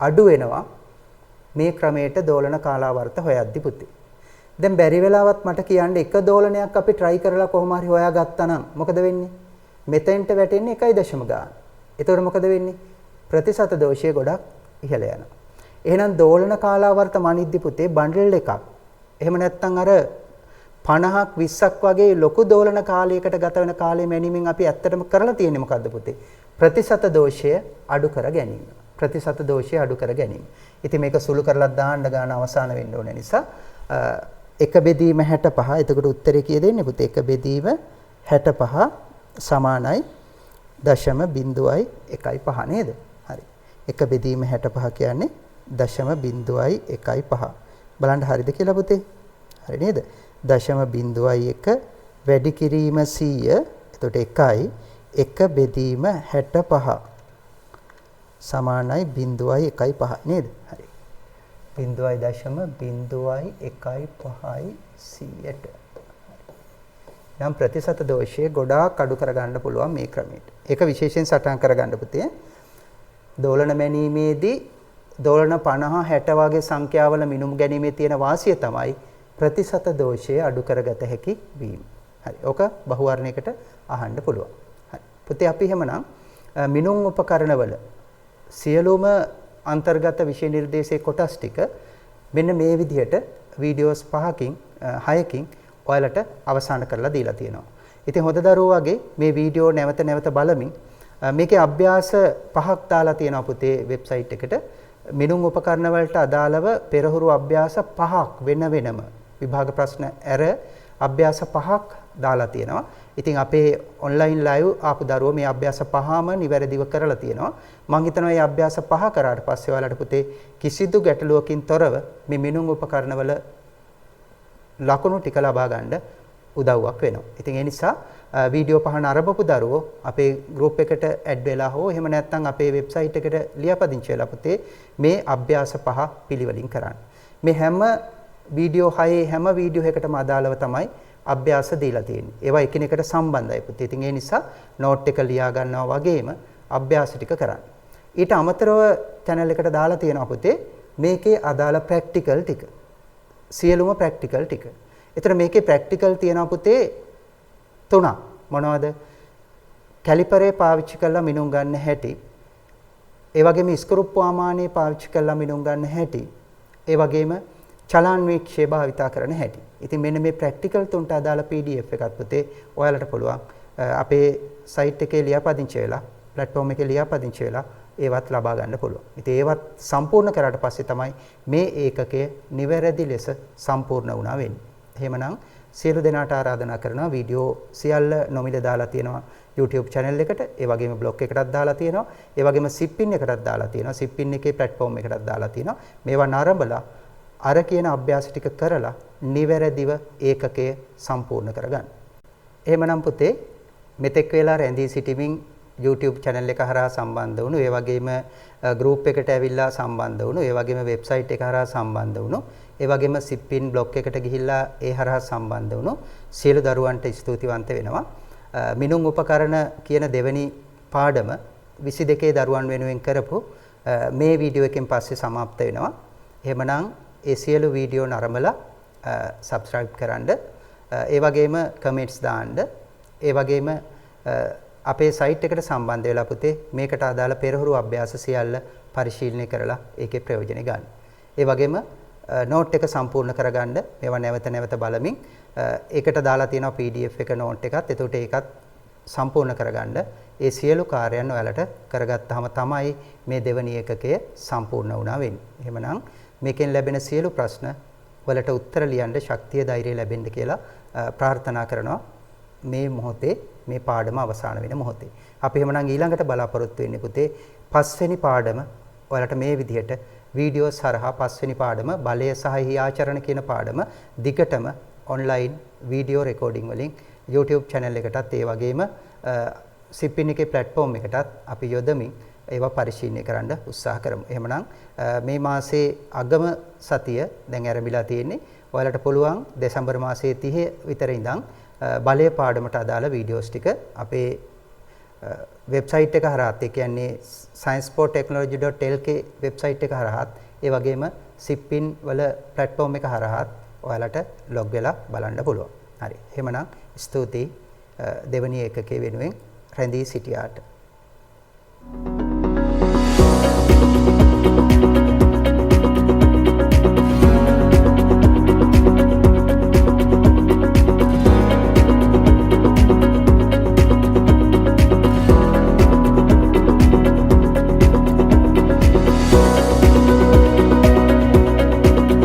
අඩු වෙනවා මේ ක්‍රමයට දෝලන කාලාවර්ත හොයද්දි පුතේ. දැන් බැරි වෙලාවත් මට කියන්න එක දෝලනයක් අපි try කරලා කොහොම හරි හොයාගත්තා නම් මොකද වෙන්නේ? මෙතෙන්ට වැටෙන්නේ 1 ගාන. එතකොට මොකද වෙන්නේ? ප්‍රතිශත දෝෂය ගොඩක් ඉහළ යනවා. එහෙනම් දෝලන කාලාවර්ත මනිද්දි පුතේ බන්ඩල් එකක්. එහෙම නැත්නම් අර 50ක් 20ක් වගේ ලොකු දෝලන කාලයකට ගත වෙන කාලය මැනීමෙන් අපි ඇත්තටම කරලා තියෙන්නේ මොකද්ද පුතේ? ප්‍රතිශත දෝෂය අඩු කර ගැනීම. ප්‍රතිශත දෝෂය අඩු කර ගැනීම. ඉතින් මේක සුළු කරලා දාන්න ගාන අවසාන වෙන්න ඕන නිසා 1 බෙදීම 65. එතකොට උත්තරේ කීය දෙන්නේ පුතේ? 1 බෙදීම 65 සමානයි 0.115 නේද? හරි. 1 බෙදීම 65 කියන්නේ 0.115. බලන්න හරිද කියලා පුතේ? හරි නේද? 0.1 වැඩි කිරීම 100. එතකොට 1යි 1 බෙදීම 65 සමානයි 0.15 නේද? හරි. 0.015යි 100ට. නම් ප්‍රතිශත දෝෂය ගොඩාක් අඩු කරගන්න පුළුවන් මේ ක්‍රමයට. ඒක විශේෂයෙන් සටහන් කරගන්න පුතේ. දෝලන මැනීමේදී දෝලන 50 60 වගේ සංඛ්‍යාවල මිනුම් ගැනීමේ තියෙන වාසිය තමයි ප්‍රතිශත දෝෂය අඩු කරගත හැකි වීම. හරි. ඕක බහුවර්ණයකට අහන්න පුළුවන්. හරි. පුතේ අපි එහෙමනම් මිනුම් උපකරණවල සියලුම අන්තර්ගත විෂය නිර්දේශයේ කොටස් ටික මෙන්න මේ විදිහට වීඩියෝස් 5කින් 6කින් ඔයාලට අවසන් කරලා දීලා තියෙනවා. ඉතින් හොඳ දරුවෝ වගේ මේ වීඩියෝ නැවත නැවත බලමින් මේකේ අභ්‍යාස 5ක් දාලා තියෙනවා පුතේ වෙබ්සයිට් එකට. මිනුම් උපකරණ වලට අදාළව පෙරහුරු අභ්‍යාස 5ක් වෙන වෙනම විභාග ප්‍රශ්න ඇර අභ්‍යාස 5ක් දාලා තියෙනවා. ඉතින් අපේ ඔන්ලයින් ලයිව් ආපු දරුවෝ මේ අභ්‍යාස 5ම නිවැරදිව කරලා තියෙනවා. මම හිතනවා මේ අභ්‍යාස 5 කරාට පස්සේ ඔයාලට පුතේ කිසිදු ගැටලුවකින් තොරව මේ මිනුම් උපකරණ වල ලකුණු ටික ලබා ගන්න උදව්වක් වෙනවා. ඉතින් ඒ නිසා වීඩියෝ 5 නරඹපු දරුවෝ අපේ ගෲප් එකට ඇඩ් වෙලා හෝ එහෙම නැත්නම් අපේ වෙබ්සයිට් එකට ලියාපදිංචි වෙලා පුතේ මේ අභ්‍යාස 5 පිළිවෙලින් කරන්න. මේ හැම වීඩියෝ 6 හැම වීඩියෝ එකකටම අදාළව තමයි අභ්‍යාස දීලා තියෙන්නේ. ඒවා එකිනෙකට සම්බන්ධයි පුතේ. ඉතින් ඒ නිසා නෝට් එක ලියා ගන්නවා වගේම අභ්‍යාස ටික කරන්න. ඊට අමතරව channel එකට දාලා තියෙනවා පුතේ මේකේ අදාළ ප්‍රැක්ටිකල් ටික. සියලුම ප්‍රැක්ටිකල් ටික. ඒතර මේකේ ප්‍රැක්ටිකල් තියෙනවා පුතේ 3ක්. මොනවද? කැලිපරේ පාවිච්චි කරලා මිනුම් ගන්න හැටි. ඒ වගේම ස්ක්‍රූප් ආමානය පාවිච්චි කරලා මිනුම් ගන්න හැටි. ඒ වගේම චලන් වීක්ෂය භාවිතා කරන හැටි. ඉතින් මෙන්න මේ ප්‍රැක්ටිකල් තුනට අදාළ PDF එකක් පුතේ ඔයාලට පුළුවන් අපේ සයිට් එකේ ලියාපදිංචි වෙලා platform එකේ ලියාපදිංචි වෙලා ඒවත් ලබා ගන්න පුළුවන්. ඉතින් ඒවත් සම්පූර්ණ කරාට පස්සේ තමයි මේ ඒකකය නිවැරදි ලෙස සම්පූර්ණ වුණා වෙන්නේ. එහෙමනම් සියලු දෙනාට ආරාධනා කරනවා වීඩියෝ සියල්ල නොමිල දාලා තියෙනවා YouTube channel එකට. ඒ වගේම blog එකටත් දාලා තියෙනවා. ඒ වගේම සිප්පින් එකටත් දාලා තියෙනවා. සිප්පින් එකේ platform එකටත් දාලා තියෙනවා. මේවා නරඹලා අර කියන අභ්‍යාස ටික කරලා නිවැරදිව ඒකකය සම්පූර්ණ කරගන්න. එහෙමනම් පුතේ මෙතෙක් වෙලා රැඳී සිටීමෙන් YouTube channel එක හරහා සම්බන්ධ වුණු, ඒ වගේම group එකට ඇවිල්ලා සම්බන්ධ වුණු, ඒ වගේම website එක හරහා සම්බන්ධ වුණු, ඒ වගේම සිප්පින් blog එකට ගිහිල්ලා ඒ හරහා සම්බන්ධ වුණු සියලු දරුවන්ට ස්තුතිවන්ත වෙනවා. මිනුම් උපකරණ කියන දෙවෙනි පාඩම 22 දරුවන් වෙනුවෙන් කරපු මේ වීඩියෝ එකෙන් පස්සේ સમાપ્ત වෙනවා. එහෙමනම් ඒ සියලු වීඩියෝ නරඹලා subscribe කරන්න, ඒ වගේම comments දාන්න, ඒ වගේම අපේ site එකට සම්බන්ධ වෙලා පුතේ මේකට අදාළ පෙරහුරු අභ්‍යාස සියල්ල පරිශීලනය කරලා ඒකේ ප්‍රයෝජන ගන්න. ඒ වගේම note එක සම්පූර්ණ කරගන්න මේවා නැවත නැවත බලමින් ඒකට දාලා තියෙනවා PDF එක note එකත්. එතකොට ඒකත් සම්පූර්ණ කරගන්න ඒ සියලු කාර්යයන් ඔයාලට කරගත්තාම තමයි මේ දෙවැනි ඒකකය සම්පූර්ණ වුණා වෙන්නේ. එහෙමනම් මේකෙන් ලැබෙන සියලු ප්‍රශ්න වලට උත්තර ලියන්න ශක්තිය ධෛර්යය ලැබෙන්න කියලා ප්‍රාර්ථනා කරනවා මේ මොහොතේ මේ පාඩම අවසන් වෙන මොහොතේ. අපි එහෙමනම් ඊළඟට බලාපොරොත්තු වෙන්නේ පුතේ පස්වෙනි පාඩම ඔයාලට මේ විදිහට වීඩියෝ සරහා පස්වෙනි පාඩම බලය සහ ආචරණ කියන පාඩම දිගටම ඔන්ලයින් වීඩියෝ රෙකෝඩින් වලින් YouTube channel එකටත් ඒ වගේම සිප්පින් එකේ platform එකටත් අපි යොදමින් ඒවා පරිශීලනය කරන්න උත්සාහ කරමු. එහෙමනම් මේ මාසේ අගම සතිය දැන් ආරම්භලා තියෙන්නේ. ඔයාලට පුළුවන් දෙසැම්බර් මාසයේ 30 විතර ඉඳන් බලය පාඩමට අදාළ වීඩියෝස් ටික අපේ වෙබ්සයිට් එක හරහාත් ඒ කියන්නේ scienceporttechnology.lk වෙබ්සයිට් එක හරහාත් ඒ වගේම සිප්පින් වල platform එක හරහාත් ඔයාලට log වෙලා බලන්න පුළුවන්. හරි. එහෙමනම් ස්තුතියි දෙවැනි ඒකකයේ වෙනුවෙන් රැඳී සිටියාට.